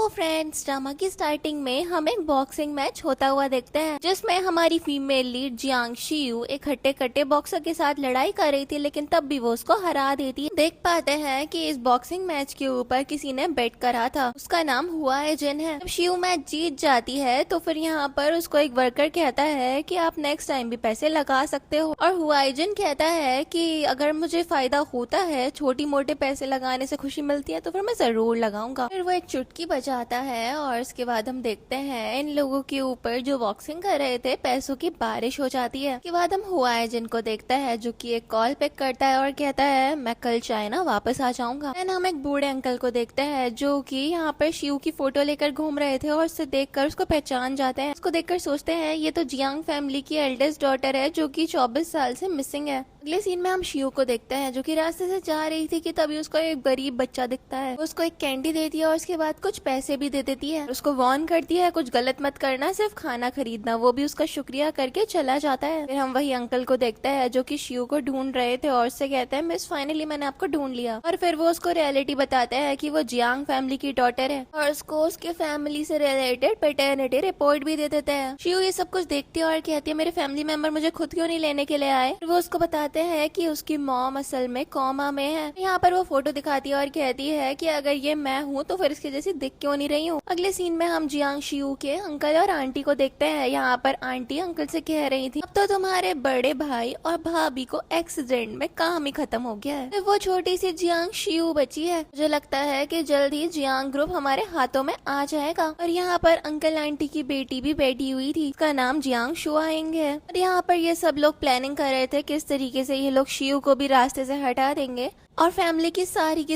तो friends, drama की starting में हम एक बॉक्सिंग मैच होता हुआ देखते हैं जिसमें हमारी फीमेल लीड जियांग शियू एक हट्टे कट्टे बॉक्सर के साथ लड़ाई कर रही थी, लेकिन तब भी वो उसको हरा देती है। देख पाते हैं कि इस बॉक्सिंग मैच के ऊपर किसी ने बेट करा था, उसका नाम हुआ जिन है। जब शियू मैच जीत जाती है तो फिर यहाँ पर उसको एक वर्कर कहता है कि आप नेक्स्ट टाइम भी पैसे लगा सकते हो, और हुआ जिन कहता है कि अगर मुझे फायदा होता है, छोटी मोटे पैसे लगाने से खुशी मिलती है, तो फिर मैं जरूर लगाऊंगा। फिर वो एक चुटकी बजाता है और उसके बाद हम देखते हैं इन लोगों के ऊपर जो बॉक्सिंग कर रहे थे पैसों की बारिश हो जाती है। उसके बाद हम हुआ जिनको देखता है जो कि एक कॉल पिक करता है और कहता है मैं कल चाइना वापस आ जाऊंगा। एंड हम एक बूढ़े अंकल को देखते हैं जो कि यहाँ पर शिव की फोटो लेकर घूम रहे थे और उससे देखकर उसको पहचान जाते हैं। उसको देखकर सोचते हैं ये तो जियांग फैमिली की एल्डेस्ट डॉटर है जो कि 24 साल से मिसिंग है। अगले सीन में हम शिव को देखते हैं जो कि रास्ते से जा रही थी कि तभी उसको एक गरीब बच्चा दिखता है। उसको एक कैंडी देती है और उसके बाद कुछ पैसे भी दे देती है। उसको वार्न करती है कुछ गलत मत करना, सिर्फ खाना खरीदना। वो भी उसका शुक्रिया करके चला जाता है। फिर हम वही अंकल को देखते हैं जो कि शिव को ढूंढ रहे थे और उससे कहते हैं मिस, फाइनली मैंने आपको ढूंढ लिया। और फिर वो उसको रियलिटी बताते हैं कि वो जियांग फैमिली की डॉटर है और उसको उसके फैमिली से रिलेटेड पैटर्निटी रिपोर्ट भी दे देते हैं। शिव ये सब कुछ देखती है और कहती है मेरे फैमिली मेंबर मुझे खुद क्यों नहीं लेने के लिए आए। वो उसको बताते हैं कि उसकी मॉम असल में कोमा में है। यहाँ पर वो फोटो दिखाती है और कहती है कि अगर ये मैं हूँ तो फिर इसके जैसी दिख क्यों नहीं रही हूँ। अगले सीन में हम जियांग शियू के अंकल और आंटी को देखते हैं। यहाँ पर आंटी अंकल से कह रही थी अब तो तुम्हारे बड़े भाई और भाभी को एक्सीडेंट में काम ही खत्म हो गया है, वो छोटी सी जियांग शियू बची है। मुझे लगता है कि जल्द ही जियांग ग्रुप हमारे हाथों में आ जाएगा। और यहाँ पर अंकल आंटी की बेटी भी बैठी हुई थी, उसका नाम जियांग शुआइंग है। और यहाँ पर ये सब लोग प्लानिंग कर रहे थे किस तरीके से ये लोग शियू को भी रास्ते से हटा देंगे और फैमिली की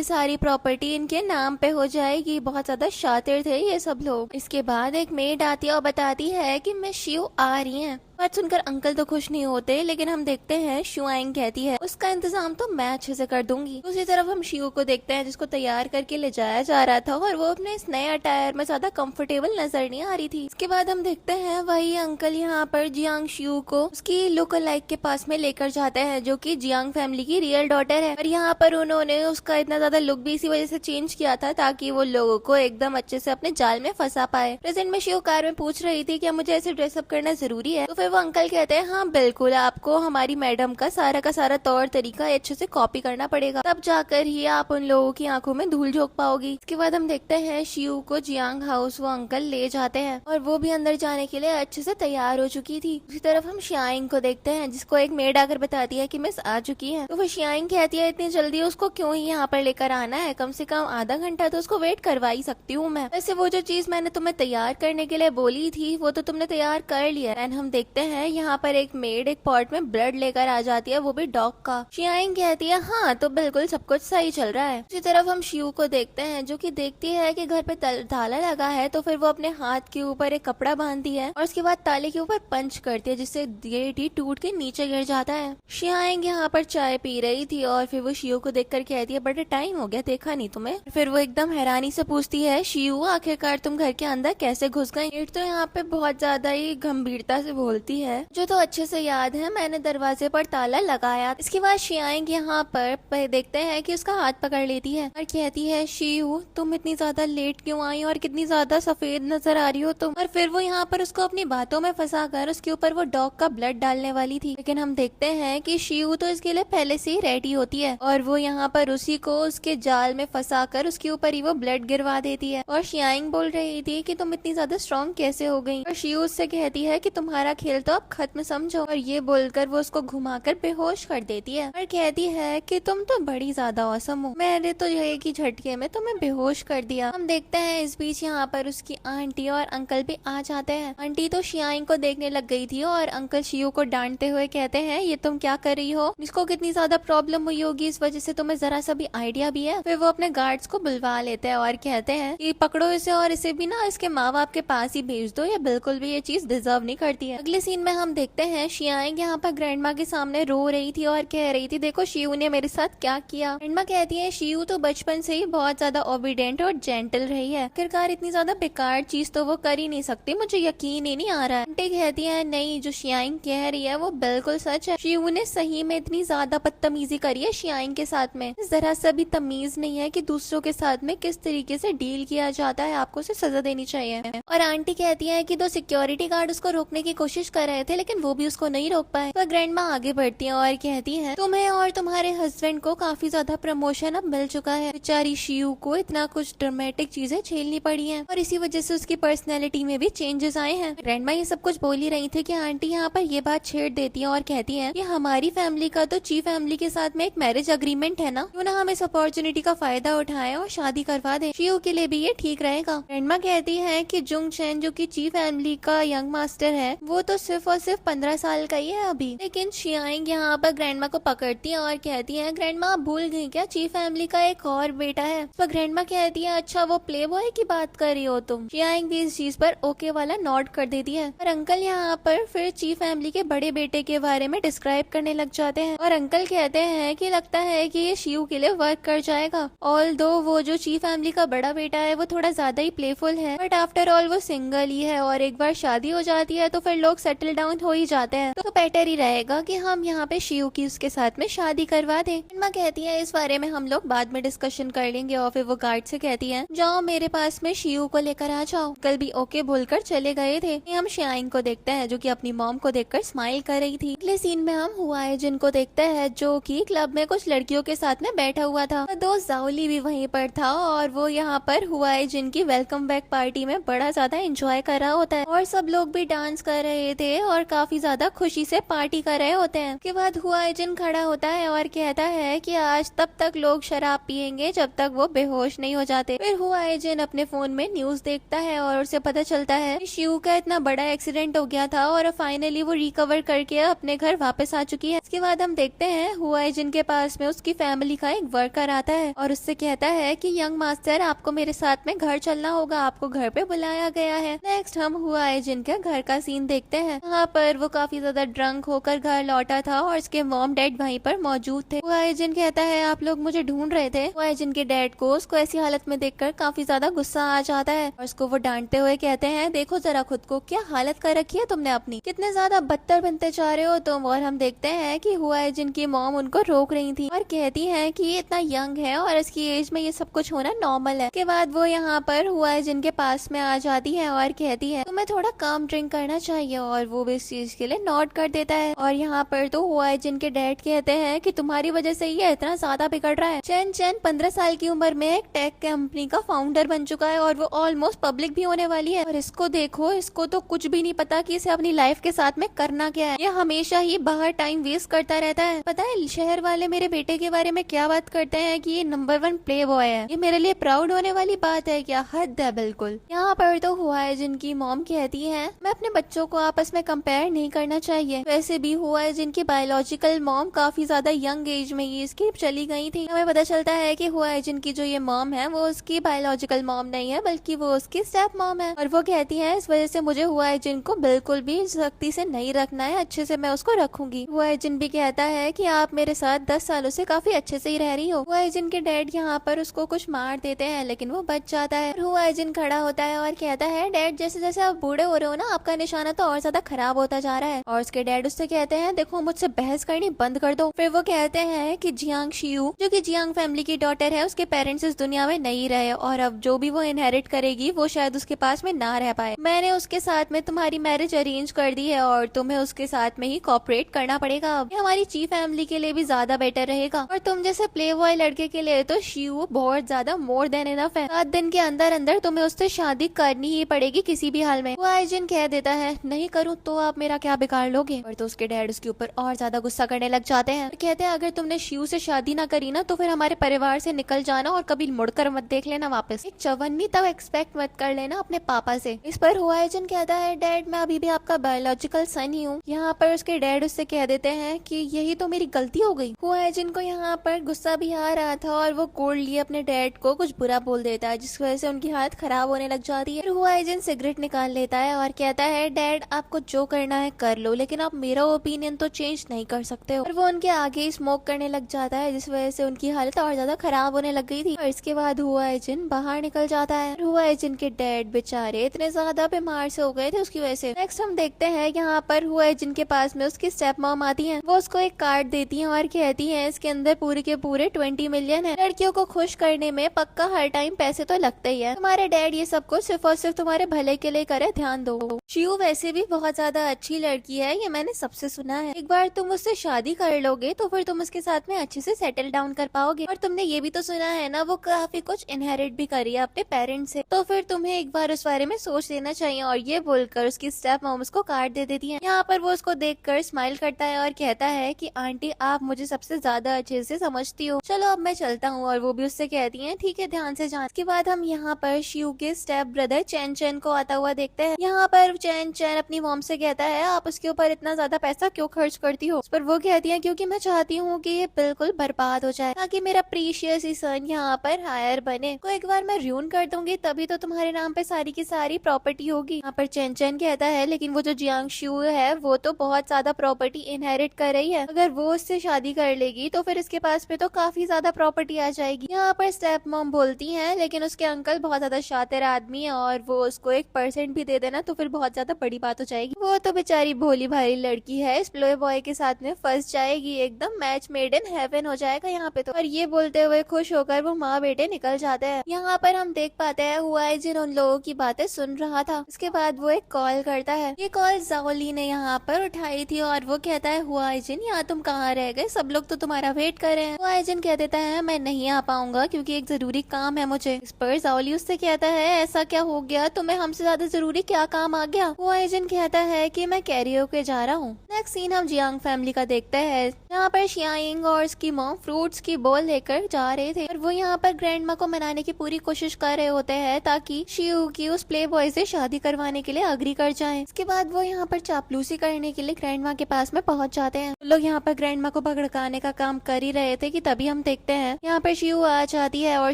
सारी प्रॉपर्टी इनके नाम पे हो जाएगी। बहुत ज्यादा शातिर थे ये सब लोग। इसके बाद एक मेड आती है और बताती है कि मैं शिव आ रही हैं। बात सुनकर अंकल तो खुश नहीं होते, लेकिन हम देखते हैं शुआइंग कहती है उसका इंतजाम तो मैं अच्छे से कर दूंगी। दूसरी तरफ हम शिव को देखते हैं जिसको तैयार करके ले जाया जा रहा था और वो अपने इस नए अटायर में ज्यादा कंफर्टेबल नजर नहीं आ रही थी। इसके बाद हम देखते हैं वही अंकल यहाँ पर जियांग शिव को उसकी लोकल लाइक के पास में लेकर जाते हैं जो कि जियांग फैमिली की रियल डॉटर है। और यहाँ पर उन्होंने उसका इतना ज्यादा लुक भी इसी वजह से चेंज किया था ताकि वो लोगों को एकदम अच्छे से अपने जाल में फंसा पाए। प्रेजेंट में शिव कार में पूछ रही थी क्या मुझे ऐसे ड्रेसअप करना जरूरी है, तो फिर वो अंकल कहते हैं हाँ बिल्कुल, आपको हमारी मैडम का सारा तौर तरीका अच्छे से कॉपी करना पड़ेगा, तब जाकर ही आप उन लोगों की आंखों में धूल झोंक पाओगी। इसके बाद हम देखते हैं शिव को जियांग हाउस वो अंकल ले जाते हैं और वो भी अंदर जाने के लिए अच्छे से तैयार हो चुकी थी। दूसरी तरफ हम शियाइंग को देखते हैं जिसको एक मेड आकर बताती है कि मिस आ चुकी है। तो वो शियाइंग कहती है इतनी जल्दी उसको क्यों ही यहाँ पर लेकर आना है, कम से कम आधा घंटा तो उसको वेट करवा ही सकती हूँ मैं। वैसे वो जो चीज मैंने तुम्हें तैयार करने के लिए बोली थी वो तो तुमने तैयार कर लिया। एंड हम देखते हैं यहाँ पर एक मेड एक पॉट में ब्लड लेकर आ जाती है, वो भी डॉग का। शियाइंग कहती है हाँ तो बिल्कुल सब कुछ सही चल रहा है। दूसरी तरफ हम शिव को देखते हैं जो कि देखती है कि घर पे ताला लगा है, तो फिर वो अपने हाथ के ऊपर एक कपड़ा बांधती है और उसके बाद ताले के ऊपर पंच करती है जिससे गेट ही टूट के नीचे गिर जाता है। शियाइंग यहाँ पर चाय पी रही थी और फिर वो शिव को देखकर कहती है बड़ा टाइम हो गया, देखा नहीं तुम्हें। फिर वो एकदम हैरानी से पूछती है शिव आखिरकार तुम घर के अंदर कैसे घुस गई। गेट तो यहाँ पे बहुत ज्यादा ही गंभीरता से बोलती है जो तो अच्छे से याद है, मैंने दरवाजे पर ताला लगाया। इसके बाद शियाइंग यहाँ पर देखते हैं कि उसका हाथ पकड़ लेती है और कहती है शिव तुम इतनी ज्यादा लेट क्यों आई और कितनी ज्यादा सफेद नजर आ रही हो तुम। और फिर वो यहाँ पर उसको अपनी बातों में फंसा कर उसके ऊपर वो डॉग का ब्लड डालने वाली थी, लेकिन हम देखते हैं कि शिव तो इसके लिए पहले से ही रेडी होती है और वो यहाँ पर उसी को उसके जाल में फंसा कर उसके ऊपर ही वो ब्लड गिरवा देती है। और शियाइंग बोल रही थी कि तुम इतनी ज्यादा स्ट्रॉन्ग कैसे हो गई, और शिव उससे कहती है कि तुम्हारा खेल तो अब खत्म समझो। और ये बोलकर वो उसको घुमाकर बेहोश कर देती है और कहती है कि तुम तो बड़ी ज्यादा औसम हो, मैंने तो एक ही झटके में तुम्हें बेहोश कर दिया। हम देखते हैं इस बीच यहाँ पर उसकी आंटी और अंकल भी आ जाते हैं। आंटी तो शियाइंग को देखने लग गई थी और अंकल शिव को डांटते हुए कहते हैं ये तुम क्या कर रही हो, इसको कितनी ज्यादा प्रॉब्लम हुई होगी, इस वजह से तुम्हें जरा सा भी आइडिया भी है। फिर वो अपने गार्ड्स को बुलवा लेते हैं और कहते हैं कि पकड़ो इसे और इसे भी ना इसके माँ बाप के पास ही भेज दो, ये बिल्कुल भी ये चीज डिजर्व नहीं करती है। अगले अगले सीन में हम देखते हैं शियांग यहाँ पर ग्रैंडमा के सामने रो रही थी और कह रही थी देखो शियू ने मेरे साथ क्या किया। ग्रैंडमा कहती है शियू तो बचपन से ही बहुत ज्यादा ओबीडेंट और जेंटल रही है, आखिरकार इतनी ज्यादा बेकार चीज तो वो कर ही नहीं सकती, मुझे यकीन ही नहीं आ रहा है। आंटी कहती है नहीं, जो शियांग कह रही है वो बिल्कुल सच है, शियू ने सही में इतनी ज्यादा बदतमीजी करी है शियांग के साथ में, जरा सा भी तमीज नहीं है कि दूसरों के साथ में किस तरीके से डील किया जाता है, आपको उसे सजा देनी चाहिए। और आंटी कहती है कि 2 सिक्योरिटी गार्ड उसको रोकने की कोशिश कर रहे थे लेकिन वो भी उसको नहीं रोक पाए। तो ग्रैंडमा आगे बढ़ती है और कहती है तुम्हें और तुम्हारे हस्बैंड को काफी ज्यादा प्रमोशन अब मिल चुका है, बेचारी शियू को इतना कुछ ड्रामेटिक चीजें झेलनी पड़ी हैं और इसी वजह से उसकी पर्सनैलिटी में भी चेंजेस आए हैं। ग्रैंडमा ये सब कुछ बोल ही रही थी कि आंटी यहाँ पर ये बात छेड़ देती है और कहती है कि हमारी फैमिली का तो चीफ फैमिली के साथ में एक मैरिज अग्रीमेंट है ना, क्यों ना हम इस अपॉर्चुनिटी का फायदा उठाएं और शादी करवा दें, शियू के लिए भी ये ठीक रहेगा। ग्रैंडमा कहती है कि जुंग चैन जो कि चीफ फैमिली का यंग मास्टर है वो तो सिर्फ और सिर्फ 15 साल का ही है अभी। लेकिन शियांग यहाँ पर ग्रैंडमा को पकड़ती है और कहती है ग्रैंडमा आप भूल गई क्या, चीफ फैमिली का एक और बेटा है। तो ग्रैंडमा कहती है अच्छा वो प्ले बॉय की बात कर रही हो तुम। शियांग भी इस चीज पर ओके वाला नोट कर देती है और अंकल यहाँ पर फिर चीफ फैमिली के बड़े बेटे के बारे में डिस्क्राइब करने लग जाते हैं और अंकल कहते हैं कि लगता है कि ये शियू के लिए वर्क कर जाएगा, ऑल्दो वो जो चीफ फैमिली का बड़ा बेटा है वो थोड़ा ज्यादा ही प्लेफुल है, बट आफ्टर ऑल वो सिंगल ही है और एक बार शादी हो जाती है तो फिर लोग सेटल डाउन हो ही जाते हैं, तो बेटर ही रहेगा कि हम यहाँ पे शियू की उसके साथ में शादी करवा दें। ग्रैंडमा कहती है इस बारे में हम लोग बाद में डिस्कशन कर लेंगे और फिर वो गार्ड से कहती है जाओ मेरे पास में शियू को लेकर आ जाओ। कल भी ओके बोलकर चले गए थे। हम शियांग को देखते हैं जो कि अपनी मॉम को देखकर स्माइल कर रही थी। अगले सीन में हम हुआए जिनको देखते हैं जो कि क्लब में कुछ लड़कियों के साथ में बैठा हुआ था, दोस्त जाओली भी वहीं पर था और वो यहाँ पर हुआए जिनकी वेलकम बैक पार्टी में बड़ा ज्यादा एंजॉय कर रहा होता है और सब लोग भी डांस कर रहे थे और काफी ज्यादा खुशी से पार्टी कर रहे होते हैं। उसके बाद हुआए जिन खड़ा होता है और कहता है कि आज तब तक लोग शराब पियेंगे जब तक वो बेहोश नहीं हो जाते। फिर हुआए जिन अपने फोन में न्यूज देखता है और उसे पता चलता है कि शियू का इतना बड़ा एक्सीडेंट हो गया था और फाइनली वो रिकवर करके अपने घर वापस आ चुकी है। इसके बाद हम देखते हैं हुआए जिन के पास में उसकी फैमिली का एक वर्कर आता है और उससे कहता है कि यंग मास्टर आपको मेरे साथ में घर चलना होगा, आपको घर पे बुलाया गया है। नेक्स्ट हम हुआए जिन के घर का सीन देखते हैं। यहाँ पर वो काफी ज्यादा ड्रंक होकर घर लौटा था और उसके मॉम डैड वहीं पर मौजूद थे। हुआए जिन कहता है आप लोग मुझे ढूंढ रहे थे। हुआए जिन के डैड को उसको ऐसी हालत में देखकर काफी ज्यादा गुस्सा आ जाता है और उसको वो डांटते हुए कहते हैं देखो जरा खुद को, क्या हालत कर रखी है तुमने अपनी, कितने ज्यादा बदतर बनते जा रहे हो तुम। और हम देखते हैं कि हुआए जिन की मॉम उनको रोक रही थी और कहती है कि ये इतना यंग है और इसकी एज में ये सब कुछ होना नॉर्मल है। के बाद वो यहाँ पर हुआए जिन के पास में आ जाती है और कहती है तुम्हें थोड़ा कम ड्रिंक करना चाहिए और वो भी इस चीज के लिए नोट कर देता है। और यहाँ पर तो हुआए जिन के डैड कहते हैं कि तुम्हारी वजह से ये इतना ज्यादा बिगड़ रहा है। चैन चैन 15 साल की उम्र में एक टेक कंपनी का फाउंडर बन चुका है और वो ऑलमोस्ट पब्लिक भी होने वाली है और इसको देखो, इसको तो कुछ भी नहीं पता कि इसे अपनी लाइफ के साथ में करना क्या है। ये हमेशा ही बाहर टाइम वेस्ट करता रहता है। पता है शहर वाले मेरे बेटे के बारे में क्या बात करते हैं कि ये नंबर 1 प्ले बॉय है, ये मेरे लिए प्राउड होने वाली बात है क्या, हद है बिल्कुल। यहाँ पर तो हुआए जिनकी मॉम कहती है मैं अपने बच्चों को आपस में कंपेयर नहीं करना चाहिए। वैसे भी हुआए जिनकी बायोलॉजिकल मॉम काफी ज्यादा यंग एज में ही इसकी चली गई थी। हमें पता चलता है कि हुआए जिनकी जो ये मॉम है वो उसकी बायोलॉजिकल मॉम नहीं है बल्कि वो उसकी स्टेप मॉम है और वो कहती है इस वजह से मुझे हुआए जिन को बिल्कुल भी सख्ती से नहीं रखना है, अच्छे से मैं उसको रखूंगी। हुआए जिन भी कहता है कि आप मेरे साथ 10 सालों से काफी अच्छे से ही रह रही हो। हुआए जिन के डैड यहाँ पर उसको कुछ मार देते हैं लेकिन वो बच जाता है। हुआए जिन खड़ा होता है और कहता है डैड जैसे जैसे आप बूढ़े हो रहे हो ना आपका निशाना तो और ज्यादा खराब होता जा रहा है। और उसके डैड उससे कहते हैं देखो मुझसे बहस करनी बंद कर दो। फिर वो कहते हैं कि जियांग शियू जो कि जियांग फैमिली की डॉटर है उसके पेरेंट्स इस दुनिया में नहीं रहे और अब जो भी वो इनहेरिट करेगी वो शायद उसके पास में ना रह पाए। मैंने उसके साथ में तुम्हारी मैरिज अरेंज कर दी है और तुम्हें उसके साथ में ही कोऑपरेट करना पड़ेगा। अब ये हमारी चीफ फैमिली के लिए भी ज्यादा बेटर रहेगा और तुम जैसे प्ले बॉय लड़के के लिए तो शियू बहुत ज्यादा मोर देन इनफ है। 7 दिन के अंदर अंदर तुम्हें उससे शादी करनी ही पड़ेगी किसी भी हाल में। वो आइजन कह देता है नहीं करूँ तो आप मेरा क्या बिगाड़ लोगे। और तो उसके डैड उसके ऊपर और ज्यादा गुस्सा करने लग जाते हैं। कहते हैं अगर तुमने शियू से शादी ना करी ना तो फिर हमारे परिवार से निकल जाना और कभी मुड़कर मत देख लेना वापस। एक चवन्नी तब एक्सपेक्ट मत कर लेना अपने पापा से। इस पर हुआइजन कहता है डैड मैं अभी भी आपका बायोलॉजिकल सन ही हूँ। यहाँ पर उसके डैड उससे कह देते हैं कि यही तो मेरी गलती हो गई। हुआइजन को यहाँ पर गुस्सा भी आ रहा था और वो कोल्डली अपने डैड को कुछ बुरा बोल देता है जिस वजह से उनकी हालत खराब होने लग जाती है। हुआइजन सिगरेट निकाल लेता है और कहता है डैड आप आपको जो करना है कर लो, लेकिन आप मेरा ओपिनियन तो चेंज नहीं कर सकते हो। और वो उनके आगे ही स्मोक करने लग जाता है, जिस वजह से उनकी हालत और ज्यादा खराब होने लग गई थी। और इसके बाद हुआ जिन बाहर निकल जाता है। हुआ जिन के डैड बेचारे इतने ज्यादा बीमार से हो गए थे उसकी वजह से। नेक्स्ट हम देखते हैं यहाँ पर हुआ जिन के पास में उसकी स्टेप मॉम आती है। वो उसको एक कार्ड देती है और कहती है इसके अंदर पूरे के पूरे 20 मिलियन है। लड़कियों को खुश करने में पक्का हर टाइम पैसे तो लगते ही है। तुम्हारे डैड ये सब कुछ सिर्फ और सिर्फ तुम्हारे भले के लिए करे, ध्यान दो। शियू वैसे भी बहुत ज्यादा अच्छी लड़की है, ये मैंने सबसे सुना है। एक बार तुम उससे शादी कर लोगे तो फिर तुम उसके साथ में अच्छे से सेटल डाउन कर पाओगे। और तुमने ये भी तो सुना है ना, वो काफी कुछ इनहेरिट भी करी है अपने पेरेंट्स से, तो फिर तुम्हें एक बार उस बारे में सोच लेना चाहिए। और ये बोलकर उसकी स्टेप मॉम उसको कार्ड दे देती है। यहाँ पर वो उसको देखकर स्माइल करता है और कहता है कि आंटी आप मुझे सबसे ज्यादा अच्छे से समझती हो, चलो अब मैं चलता हूँ। और वो भी उससे कहती है ठीक है, ध्यान से जान। के बाद हम यहाँ पर शियू के स्टेप ब्रदर चैन चैन को आता हुआ देखते हैं। यहाँ पर चैन चैन अपनी मॉम से कहता है आप उसके ऊपर इतना ज्यादा पैसा क्यों खर्च करती हो। उस पर वो कहती है क्योंकि मैं चाहती हूँ कि ये बिल्कुल बर्बाद हो जाए, ताकि मेरा प्रीशियस सन यहाँ पर हायर बने। को एक बार मैं र्यून कर दूंगी तभी तो तुम्हारे नाम पे सारी की सारी प्रॉपर्टी होगी। यहाँ पर चैन चैन कहता है लेकिन वो जो जियांग शियू है वो तो बहुत ज्यादा प्रॉपर्टी इनहेरिट कर रही है, अगर वो उससे शादी कर लेगी तो फिर इसके पास पे तो काफी ज्यादा प्रॉपर्टी आ जाएगी। यहाँ पर स्टेप मॉम बोलती है लेकिन उसके अंकल बहुत ज्यादा शातिर आदमी है और वो उसको 1% भी दे देना तो फिर बहुत ज्यादा बड़ी बात हो जाएगी। वो तो बेचारी भोली भाली लड़की है, इस प्ले बॉय के साथ में फंस जाएगी, एकदम मैच मेड इन हेवन हो जाएगा यहाँ पे तो। और ये बोलते हुए खुश होकर वो माँ बेटे निकल जाते हैं। यहाँ पर हम देख पाते हैं हुआ जिन उन लोगों की बातें सुन रहा था। उसके बाद वो एक कॉल करता है। ये कॉल जाओली ने यहाँ पर उठाई थी और वो कहता है हुआ जिन यहाँ तुम कहाँ रह गए, सब लोग तो तुम्हारा वेट कर रहे हैं। हुआ जिन कह देता है मैं नहीं आ पाऊंगा क्योंकि एक जरूरी काम है मुझे। इस पर जाओली उससे कहता है ऐसा क्या हो गया, तुम्हें हमसे ज्यादा जरूरी क्या काम आ गया। हुआ जिन कहता है कि मैं कैरियोके जा रहा हूँ। नेक्स्ट सीन हम जियांग फैमिली का देखते हैं। यहाँ पर शियांग और उसकी मॉम फ्रूट्स की बोल लेकर जा रहे थे और वो यहाँ पर ग्रैंड माँ को मनाने की पूरी कोशिश कर रहे होते हैं ताकि शियू की उस प्ले बॉय से शादी करवाने के लिए अग्री कर जाएं। इसके बाद वो यहाँ पर चापलूसी करने के लिए ग्रैंड माँ के पास में पहुंच जाते हैं। लोग यहाँ पर ग्रैंड माँ को भड़काने का काम कर ही रहे थे कि तभी हम देखते हैं यहाँ पर शियू आ जाती है और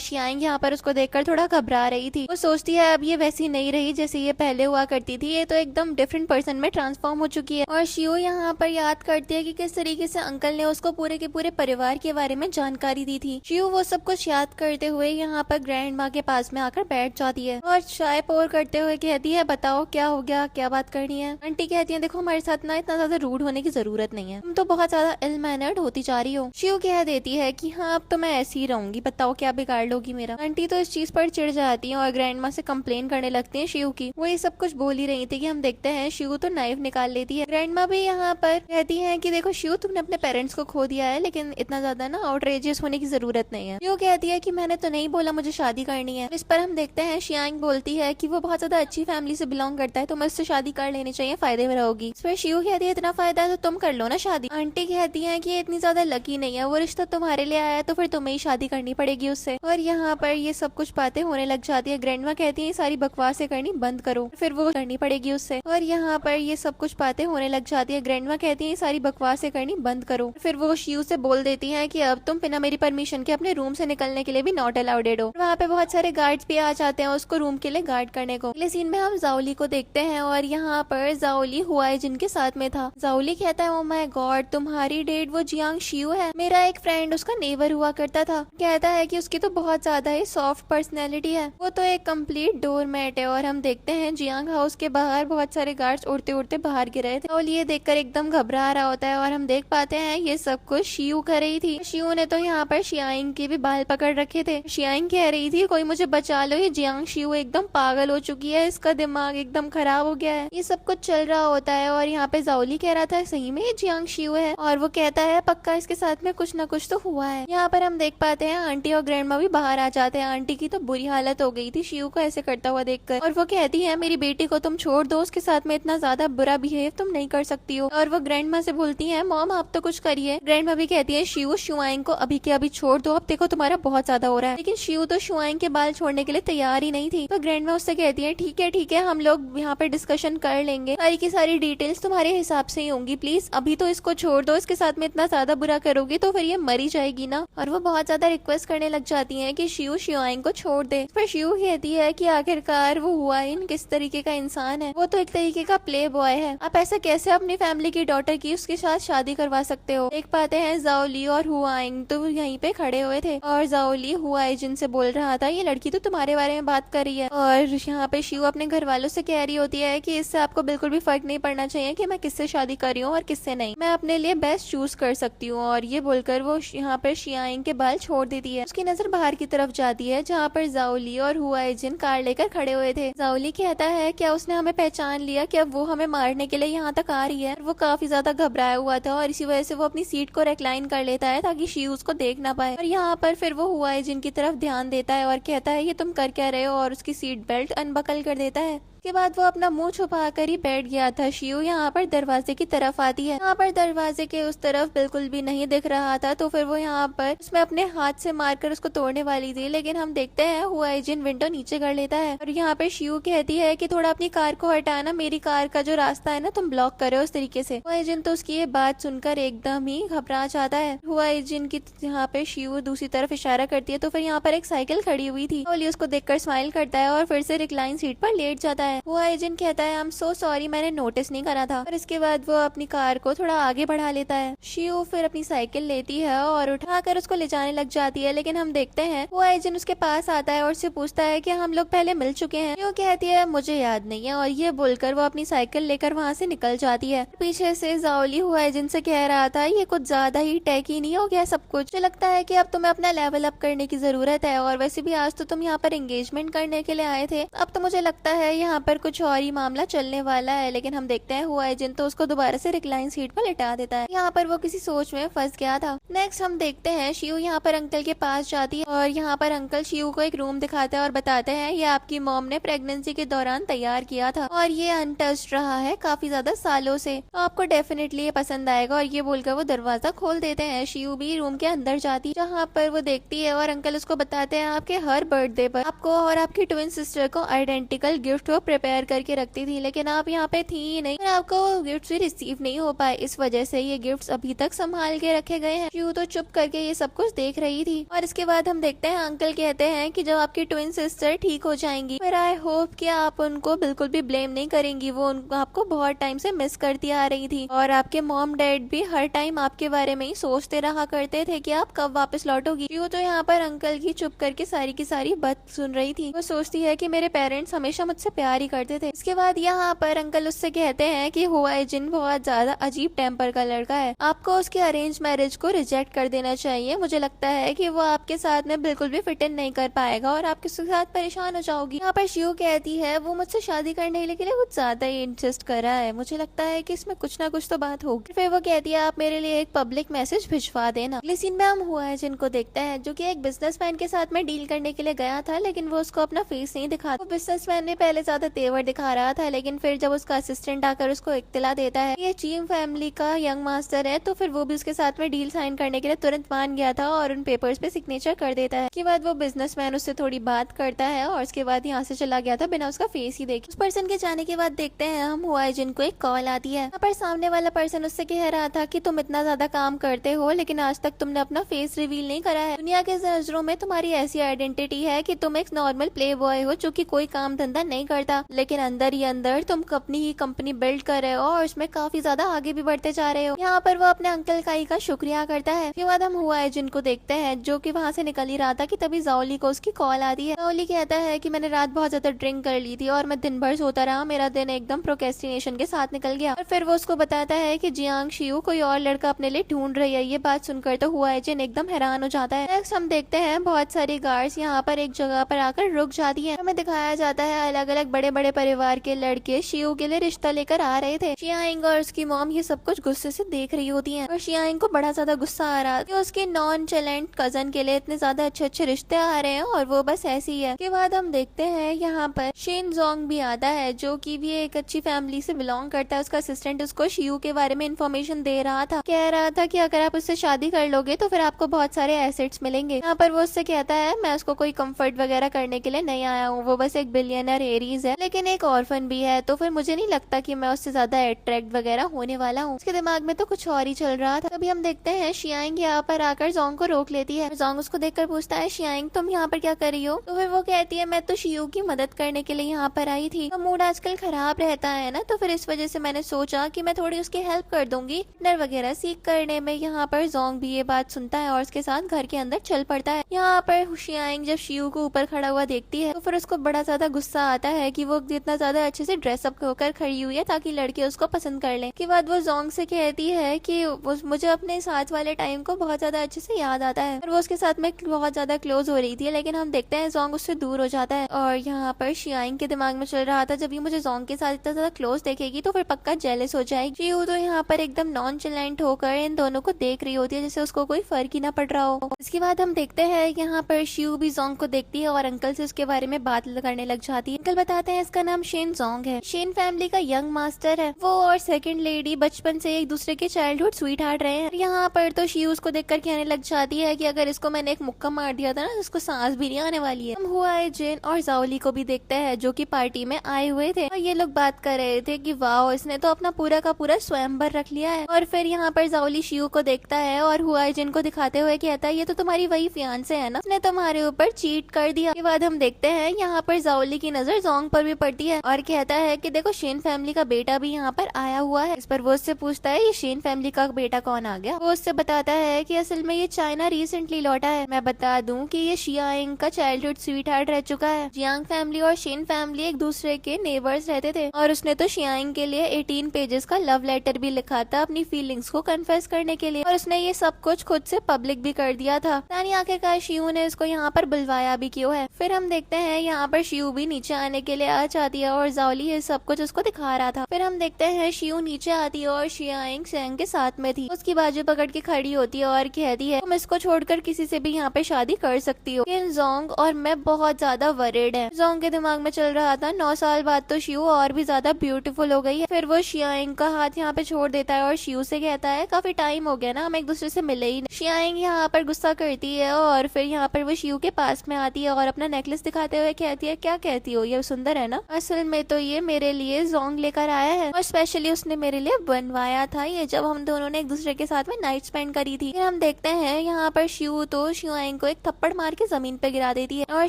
शियांग यहाँ पर उसको देखकर थोड़ा घबरा रही थी। वो सोचती है अब ये वैसी नहीं रही जैसे ये पहले हुआ करती थी, ये तो एकदम डिफरेंट पर्सन में ट्रांसफॉर्म हो चुकी है। और शियू यहाँ पर याद करती है कि किस तरीके से अंकल ने उसको पूरे के पूरे परिवार के बारे में जानकारी दी थी। शियू वो सब कुछ याद करते हुए यहाँ पर ग्रैंड माँ के पास में आकर बैठ जाती है और चाय पोर करते हुए कहती है बताओ क्या हो गया, क्या बात करनी है। आंटी कहती है देखो हमारे साथ ना इतना ज्यादा रूड होने की जरूरत नहीं है, तुम तो बहुत ज्यादा इल मैनर्ड होती जा रही हो। शियू कह देती है कि हाँ अब तो मैं ऐसी ही रहूंगी, बताओ क्या बिगाड़ लोगी मेरा। आंटी तो इस चीज पर चिढ़ जाती है और ग्रैंड माँ से कंप्लेन करने लगती है शियू की। वो ये सब कुछ बोल ही रही थी कि हम देखते हैं शियू तो नाइफ निकाल लेती है। ग्रैंड माँ भी यहाँ पर कहती है कि देखो शियू तुमने अपने पेरेंट्स को खो दिया है लेकिन इतना ज्यादा ना आउटरेजियस होने की जरूरत नहीं है। शियू कहती है कि मैंने तो नहीं बोला मुझे शादी करनी है। इस पर हम देखते हैं शियांग बोलती है कि वो बहुत ज्यादा अच्छी फैमिली से बिलोंग करता है, तुम्हें उससे शादी कर लेनी चाहिए, फायदे में रहोगी। इस पर शियू कहती है इतना फायदा है तो तुम कर लो ना शादी। आंटी कहती है कि ये इतनी ज्यादा लकी नहीं है, वो रिश्ता तुम्हारे लिए आया है तो फिर तुम्हें ही शादी करनी पड़ेगी उससे। और यहाँ पर ये सब कुछ बातें होने लग जाती है। ग्रैंड माँ कहती है सारी बकवासें करनी बंद करो, फिर वो करनी पड़ेगी उससे। और यहाँ पर ये सब कुछ बातें होने लग जाती है। ग्रैंड माँ कहती है सारी बकवासें करनी बंद करो, फिर वो शियू से बोल देती है कि अब तुम बिना मेरी परमिशन के अपने रूम से निकलने के लिए भी नॉट अलाउडेड हो। वहाँ पे बहुत सारे गार्ड्स भी आ जाते हैं उसको रूम के लिए गार्ड करने को। अगले सीन में हम जाओली को देखते हैं और यहाँ पर जाओली हुआ जिनके साथ में था। जाओली कहता है ओ माय गॉड तुम्हारी डेट वो जियांग शियू है, मेरा एक फ्रेंड उसका नेबर हुआ करता था। कहता है कि उसकी तो बहुत ज्यादा ही सॉफ्ट पर्सनैलिटी है, वो तो एक कंप्लीट डोरमैट है। और हम देखते हैं जियांग हाउस के बाहर बहुत सारे गार्ड्स उड़ते उड़ते बाहर गिर रहे थे और ये देखकर एकदम घबरा रहा होता है। और हम देख पाते हैं ये सब कुछ शियू कर रही थी। शियू ने तो यहाँ पर शियांग के भी बाल पकड़ रखे थे। शियांग कह रही थी कोई मुझे बचा लो, ये जियांग शियू एकदम पागल हो चुकी है, इसका दिमाग एकदम खराब हो गया है। ये सब कुछ चल रहा होता है और यहाँ पे जाओली कह रहा था सही में ये जियांग शियू है और वो कहता है पक्का इसके साथ में कुछ न कुछ तो हुआ है। यहाँ पर हम देख पाते हैं आंटी और ग्रैंडमा भी बाहर आ जाते हैं। आंटी की तो बुरी हालत हो गई थी शियू को ऐसे करता हुआ देखकर और वो कहती है मेरी बेटी को तुम छोड़ दो, उसके साथ में इतना ज्यादा बुरा बिहेव तुम नहीं कर सकती हो। और वो ग्रैंडमा से बोलती है मॉम आप तो कुछ करिए। ग्रैंडमा भी कहती है शियू शुआइंग को अभी के अभी छोड़ दो, अब देखो तुम्हारा बहुत ज्यादा हो रहा है। लेकिन शियू तो शुआइंग के बाल छोड़ने के लिए तैयार ही नहीं थी। तो ग्रैंडमा उससे कहती है ठीक है हम लोग यहाँ पे डिस्कशन कर लेंगे, सारी की सारी डिटेल्स तुम्हारे हिसाब से ही होंगी, प्लीज अभी तो इसको छोड़ दो, इसके साथ में इतना ज्यादा बुरा करोगी तो फिर ये मरी जाएगी ना। और वो बहुत ज्यादा रिक्वेस्ट करने लग जाती है कि शियू शुआइंग को छोड़ दे। पर शियू कहती है कि आखिरकार वो हुआइन किस तरीके का इंसान है, वो तो एक तरीके का प्ले बॉय है, आप ऐसा कैसे अपनी फैमिली की डॉटर की उसके साथ शादी करवा सकते हो। देख पाते हैं जाओली और हुआइंग तो यहीं पे खड़े हुए थे और जाओली हुआइजिन से बोल रहा था ये लड़की तो तुम्हारे बारे में बात कर रही है। और यहाँ पे शिव अपने घर वालों से कह रही होती है कि इससे आपको बिल्कुल भी फर्क नहीं पड़ना चाहिए कि मैं किससे शादी कर रही हूँ और किससे नहीं, मैं अपने लिए बेस्ट चूज कर सकती हूँ। और ये बोलकर वो यहाँ पर शियाइंग के बाल छोड़ देती है। उसकी नजर बाहर की तरफ जाती है जहाँ पर जाओली और हुआइजिन कार लेकर खड़े हुए थे। जाओली कहता है क्या उसने हमें पहचान लिया, क्या वो हमें मारने के लिए यहाँ तक आ रही है। वो काफी ज्यादा घबराया हुआ था और इसी वजह से वो अपनी सीट को रेक्लाइन कर लेता है ताकि शिव उसको देख ना पाए। और यहाँ पर फिर वो हुआइजिन की तरफ ध्यान देता है और कहता है ये तुम कर क्या रहे हो, और उसकी सीट बेल्ट अनबकल कर देता है। के बाद वो अपना मुंह छुपा कर ही बैठ गया था। शिव यहाँ पर दरवाजे की तरफ आती है, यहाँ पर दरवाजे के उस तरफ बिल्कुल भी नहीं दिख रहा था तो फिर वो यहाँ पर उसमें अपने हाथ से मारकर उसको तोड़ने वाली थी, लेकिन हम देखते हैं हुआइजिन विंडो नीचे कर लेता है। और यहाँ पर शिव कहती है कि थोड़ा अपनी कार को हटाना, मेरी कार का जो रास्ता है ना तुम ब्लॉक करे उस तरीके से। हुआइजिन तो उसकी ये बात सुनकर एकदम ही घबरा जाता है। हुआइजिन की यहाँ पे शिव दूसरी तरफ इशारा करती है तो फिर यहाँ पर एक साइकिल खड़ी हुई थी। ओली उसको देखकर स्माइल करता है और फिर से रिक्लाइन सीट पर लेट जाता है। हुआइजिन कहता है आई एम सो सॉरी, मैंने नोटिस नहीं करा था। और इसके बाद वो अपनी कार को थोड़ा आगे बढ़ा लेता है। शिव फिर अपनी साइकिल लेती है और उठाकर उसको ले जाने लग जाती है, लेकिन हम देखते हैं हुआइजिन उसके पास आता है और उससे पूछता है कि हम लोग पहले मिल चुके हैं। शिव कहती है मुझे याद नहीं है, और ये बोलकर वो अपनी साइकिल लेकर वहाँ से निकल जाती है। पीछे से जाओली हुआइजिन से कह रहा था ये कुछ ज्यादा ही टैकी नहीं हो गया सब कुछ, मुझे लगता है कि अब तुम्हें अपना लेवल अप करने की जरूरत है, और वैसे भी आज तो तुम यहाँ पर एंगेजमेंट करने के लिए आए थे, अब तो मुझे लगता है यहाँ पर कुछ और ही मामला चलने वाला है। लेकिन हम देखते हैं हुआइजिन तो उसको दोबारा से रिक्लाइन सीट पर लिटा देता है। यहाँ पर वो किसी सोच में फंस गया था। नेक्स्ट हम देखते हैं शिव यहाँ पर अंकल के पास जाती है और यहाँ पर अंकल शिव को एक रूम दिखाते हैं और बताते हैं ये आपकी मॉम ने प्रेगनेंसी के दौरान तैयार किया था और ये अनटच्ड रहा है काफी ज्यादा सालों से, तो आपको डेफिनेटली ये पसंद आएगा। और ये बोलकर वो दरवाजा खोल देते हैं। शिव भी रूम के अंदर जाती है जहाँ पर वो देखती है और अंकल उसको बताते हैं आपके हर बर्थडे पर आपको और आपकी ट्विन सिस्टर को आइडेंटिकल गिफ्ट वो प्रिपेयर करके रखती थी, लेकिन आप यहाँ पे थी ही नहीं और आपको गिफ्ट भी रिसीव नहीं हो पाए, इस वजह से ये गिफ्ट्स अभी तक संभाल के रखे गए हैं। शिव तो चुप करके ये सब कुछ देख रही थी। और इसके बाद हम देखते हैं अंकल कहते हैं कि जब आपकी ट्विन सिस्टर ठीक हो जाएंगी फिर आई होप कि आप उनको बिल्कुल भी ब्लेम नहीं करेंगी, वो आपको बहुत टाइम से मिस करती आ रही थी और आपके मॉम डैड भी हर टाइम आपके बारे में ही सोचते रहा करते थे कि आप कब वापस लौटोगी। शिव तो यहाँ पर अंकल की चुप करके सारी की सारी बात सुन रही थी। वो सोचती है कि मेरे पेरेंट्स हमेशा मुझसे प्यार ही करते थे। इसके बाद यहाँ पर अंकल उससे कहते हैं कि हुआइजिन बहुत ज्यादा अजीब टेम्पर का लड़का है, आपको उसके अरेंज मैरिज को रिजेक्ट कर देना चाहिए, मुझे लगता है कि वो आपके साथ में बिल्कुल भी फिट इन नहीं कर पाएगा और आप किसी के साथ परेशान हो जाओगी। यहाँ पर शिव कहती है वो मुझसे शादी करने के लिए कुछ ज्यादा ही इंसिस्ट कर रहा है, मुझे लगता है कि इसमें कुछ ना कुछ तो बात होगी। फिर वो कहती है आप मेरे लिए एक पब्लिक मैसेज भिजवा देना। अगले सीन में हम हुआइजिन को देखते हैं जो कि एक बिजनेसमैन के साथ में डील करने के लिए गया था, लेकिन वो उसको अपना फेस नहीं दिखा। वो बिजनेसमैन ने पहले ज्यादा तेवर दिखा रहा था, लेकिन फिर जब उसका असिस्टेंट आकर उसको इत्तला देता है ये चीम फैमिली का यंग मास्टर है, तो फिर वो भी उसके साथ में डील साइन करने के लिए तुरंत मान गया था और उन पेपर्स पे सिग्नेचर कर देता है। उसके बाद वो बिजनेसमैन उससे थोड़ी बात करता है और उसके बाद यहाँ से चला गया था बिना उसका फेस ही देखे। उस पर्सन के जाने के बाद देखते हैं हम हुआइजिन को एक कॉल आती है। यहाँ पर सामने वाला पर्सन उससे कह रहा था कि तुम इतना ज्यादा काम करते हो लेकिन आज तक तुमने अपना फेस रिवील नहीं करा है, दुनिया के नजरों में तुम्हारी ऐसी आइडेंटिटी है कि तुम एक नॉर्मल प्ले बॉय हो जो कि कोई काम धंधा नहीं करता, लेकिन अंदर ही अंदर तुम अपनी ही कंपनी बिल्ड कर रहे हो और उसमें काफी ज्यादा आगे भी बढ़ते जा रहे हो। यहाँ पर वो अपने अंकल काई का शुक्रिया करता है। उसके बाद हम हुआइजिन को देखते हैं जो कि वहाँ से निकल ही रहा था कि तभी जाओली को उसकी कॉल आती है। जाओली कहता है कि मैंने रात बहुत ज्यादा ड्रिंक कर ली थी और मैं दिन भर सोता रहा, मेरा दिन एकदम प्रोक्रेस्टिनेशन के साथ निकल गया। और फिर वो उसको बताता है कि जियांग शियू कोई और लड़का अपने लिए ढूंढ रही है। ये बात सुनकर तो हुआइजिन एकदम हैरान हो जाता है। नेक्स्ट हम देखते हैं बहुत सारी गार्ड्स यहाँ पर एक जगह पर आकर रुक जाती है। हमें दिखाया जाता है अलग अलग बड़े बड़े परिवार के लड़के शियू के लिए रिश्ता लेकर आ रहे थे। शियाइंग और उसकी मॉम ये सब कुछ गुस्से से देख रही होती हैं और शियाइंग को बड़ा ज्यादा गुस्सा आ रहा है कि उसके नॉन चैलेंट कजन के लिए इतने ज्यादा अच्छे अच्छे रिश्ते आ रहे हैं और वो बस ऐसी ही है। के बाद हम देखते हैं यहाँ पर शेन जोंग भी आता है जो कि भी एक अच्छी फैमिली से बिलोंग करता है। उसका असिस्टेंट उसको शियू के बारे में इन्फॉर्मेशन दे रहा था, कह रहा था कि अगर आप उससे शादी कर लोगे तो फिर आपको बहुत सारे एसेट्स मिलेंगे। यहाँ पर वो उससे कहता है मैं उसको कोई कंफर्ट वगैरह करने के लिए नहीं आया हूँ, वो बस एक बिलियनर एरीज है, लेकिन एक ऑर्फन भी है, तो फिर मुझे नहीं लगता कि मैं उससे ज्यादा अट्रैक्ट वगैरह होने वाला हूँ। उसके दिमाग में तो कुछ और ही चल रहा था। तभी हम देखते हैं शियांग यहाँ पर आकर जोंग को रोक लेती है। जोंग उसको देखकर पूछता है, शियांग तुम यहाँ पर क्या कर रही हो? तो फिर वो कहती है, मैं तो शियू की मदद करने के लिए यहाँ पर आई थी। तो मूड आजकल खराब रहता है ना, तो फिर इस वजह से मैंने सोचा कि मैं थोड़ी उसकी हेल्प कर दूंगी नर वगैरह सीख करने में। यहाँ पर जोंग भी ये बात सुनता है और उसके साथ घर के अंदर चल पड़ता है। यहाँ पर शियांग जब शियू को ऊपर खड़ा हुआ देखती है तो फिर उसको बड़ा ज्यादा गुस्सा आता है कि वो जितना ज्यादा अच्छे से ड्रेसअप होकर खड़ी हुई है ताकि लड़के उसको पसंद कर ले। के बाद वो जोंग से कहती है कि मुझे अपने साथ वाले टाइम को बहुत ज्यादा अच्छे से याद आता है और वो उसके साथ में बहुत ज्यादा क्लोज हो रही थी, लेकिन हम देखते हैं जोंग उससे दूर हो जाता है। और यहाँ पर शियांग के दिमाग में चल रहा था, जब ये मुझे जोंग के साथ इतना ज्यादा क्लोज देखेगी तो फिर पक्का जेलस हो जाएगी। शियू तो यहाँ पर एकदम नॉनचलेंट होकर इन दोनों को देख रही होती है जैसे उसको कोई फर्क ही ना पड़ रहा हो। इसके बाद हम देखते हैं यहाँ पर शियू भी जोंग को देखती है और अंकल से उसके बारे में बात करने लग जाती है। अंकल बताते हैं इसका नाम शेन जोंग है, शेन फैमिली का यंग मास्टर है। वो और सेकंड लेडी बचपन से एक दूसरे के चाइल्डहुड स्वीट हार्ट रहे हैं। यहाँ पर तो शियू उसको देखकर कहने लग जाती है कि अगर इसको मैंने एक मुक्का मार दिया था ना, इसको सांस भी नहीं आने वाली है। हम हुआई जिन और जाओली को भी देखते हैं जो कि पार्टी में आए हुए थे और ये लोग बात कर रहे थे कि वाह इसने तो अपना पूरा का पूरा स्वयंवर रख लिया है। और फिर यहाँ पर जाओली शियू को देखता है और हुआई जिन को दिखाते हुए कहता है, ये तो तुम्हारी वही फियांसे है ना, उसने तुम्हारे ऊपर चीट कर दिया। के बाद हम देखते हैं यहाँ पर जाओली की नजर जोंग पर भी पड़ती है और कहता है कि देखो शेन फैमिली का बेटा भी यहाँ पर आया हुआ है। इस पर वो उससे पूछता है, ये शेन फैमिली का बेटा कौन आ गया? वो उससे बताता है कि असल में ये चाइना रिसेंटली लौटा है। मैं बता दूं कि ये शियांग का चाइल्डहुड स्वीट हार्ट रह चुका है। जियांग फैमिली और शेन फैमिली एक दूसरे के नेबर्स रहते थे और उसने तो शियांग के लिए 18 पेजेस का लव लेटर भी लिखा था अपनी फीलिंग्स को कन्फेस करने के लिए और उसने ये सब कुछ खुद से पब्लिक भी कर दिया था। यानी आखिरकार शियू ने उसको यहाँ पर बुलवाया भी क्यों है। फिर हम देखते हैं यहाँ पर शियू भी नीचे आने के लिए आ जाती है और जाओली ये सब कुछ उसको दिखा रहा था। फिर हम देखते हैं शियू नीचे आती है और शियांग शेंग के साथ में थी, उसकी बाजू पकड़ के खड़ी होती है और कहती है, तुम इसको छोड़कर किसी से भी यहाँ पे शादी कर सकती हो। लेकिन जोंग और मैं बहुत ज्यादा वरीड है। जोंग के दिमाग में चल रहा था 9 साल बाद तो शियू और भी ज्यादा ब्यूटीफुल हो गई है। फिर वो शियांग का हाथ यहाँ पे छोड़ देता है और शियू से कहता है, काफी टाइम हो गया ना, हम एक दूसरे से मिले ही नहीं। शियांग यहाँ पर गुस्सा करती है और फिर यहाँ पर वो शियू के पास में आती है और अपना नेकलेस दिखाते हुए कहती है, क्या कहती हो, ये सुंदर है ना? असल में तो ये मेरे लिए जोंग लेकर आया है और स्पेशली उसने मेरे लिए बनवाया था ये, जब हम दोनों ने एक दूसरे के साथ में नाइट स्पेंड करी थी। फिर हम देखते हैं यहाँ पर शियू तो शियांग को एक थप्पड़ मार के जमीन पे गिरा देती है और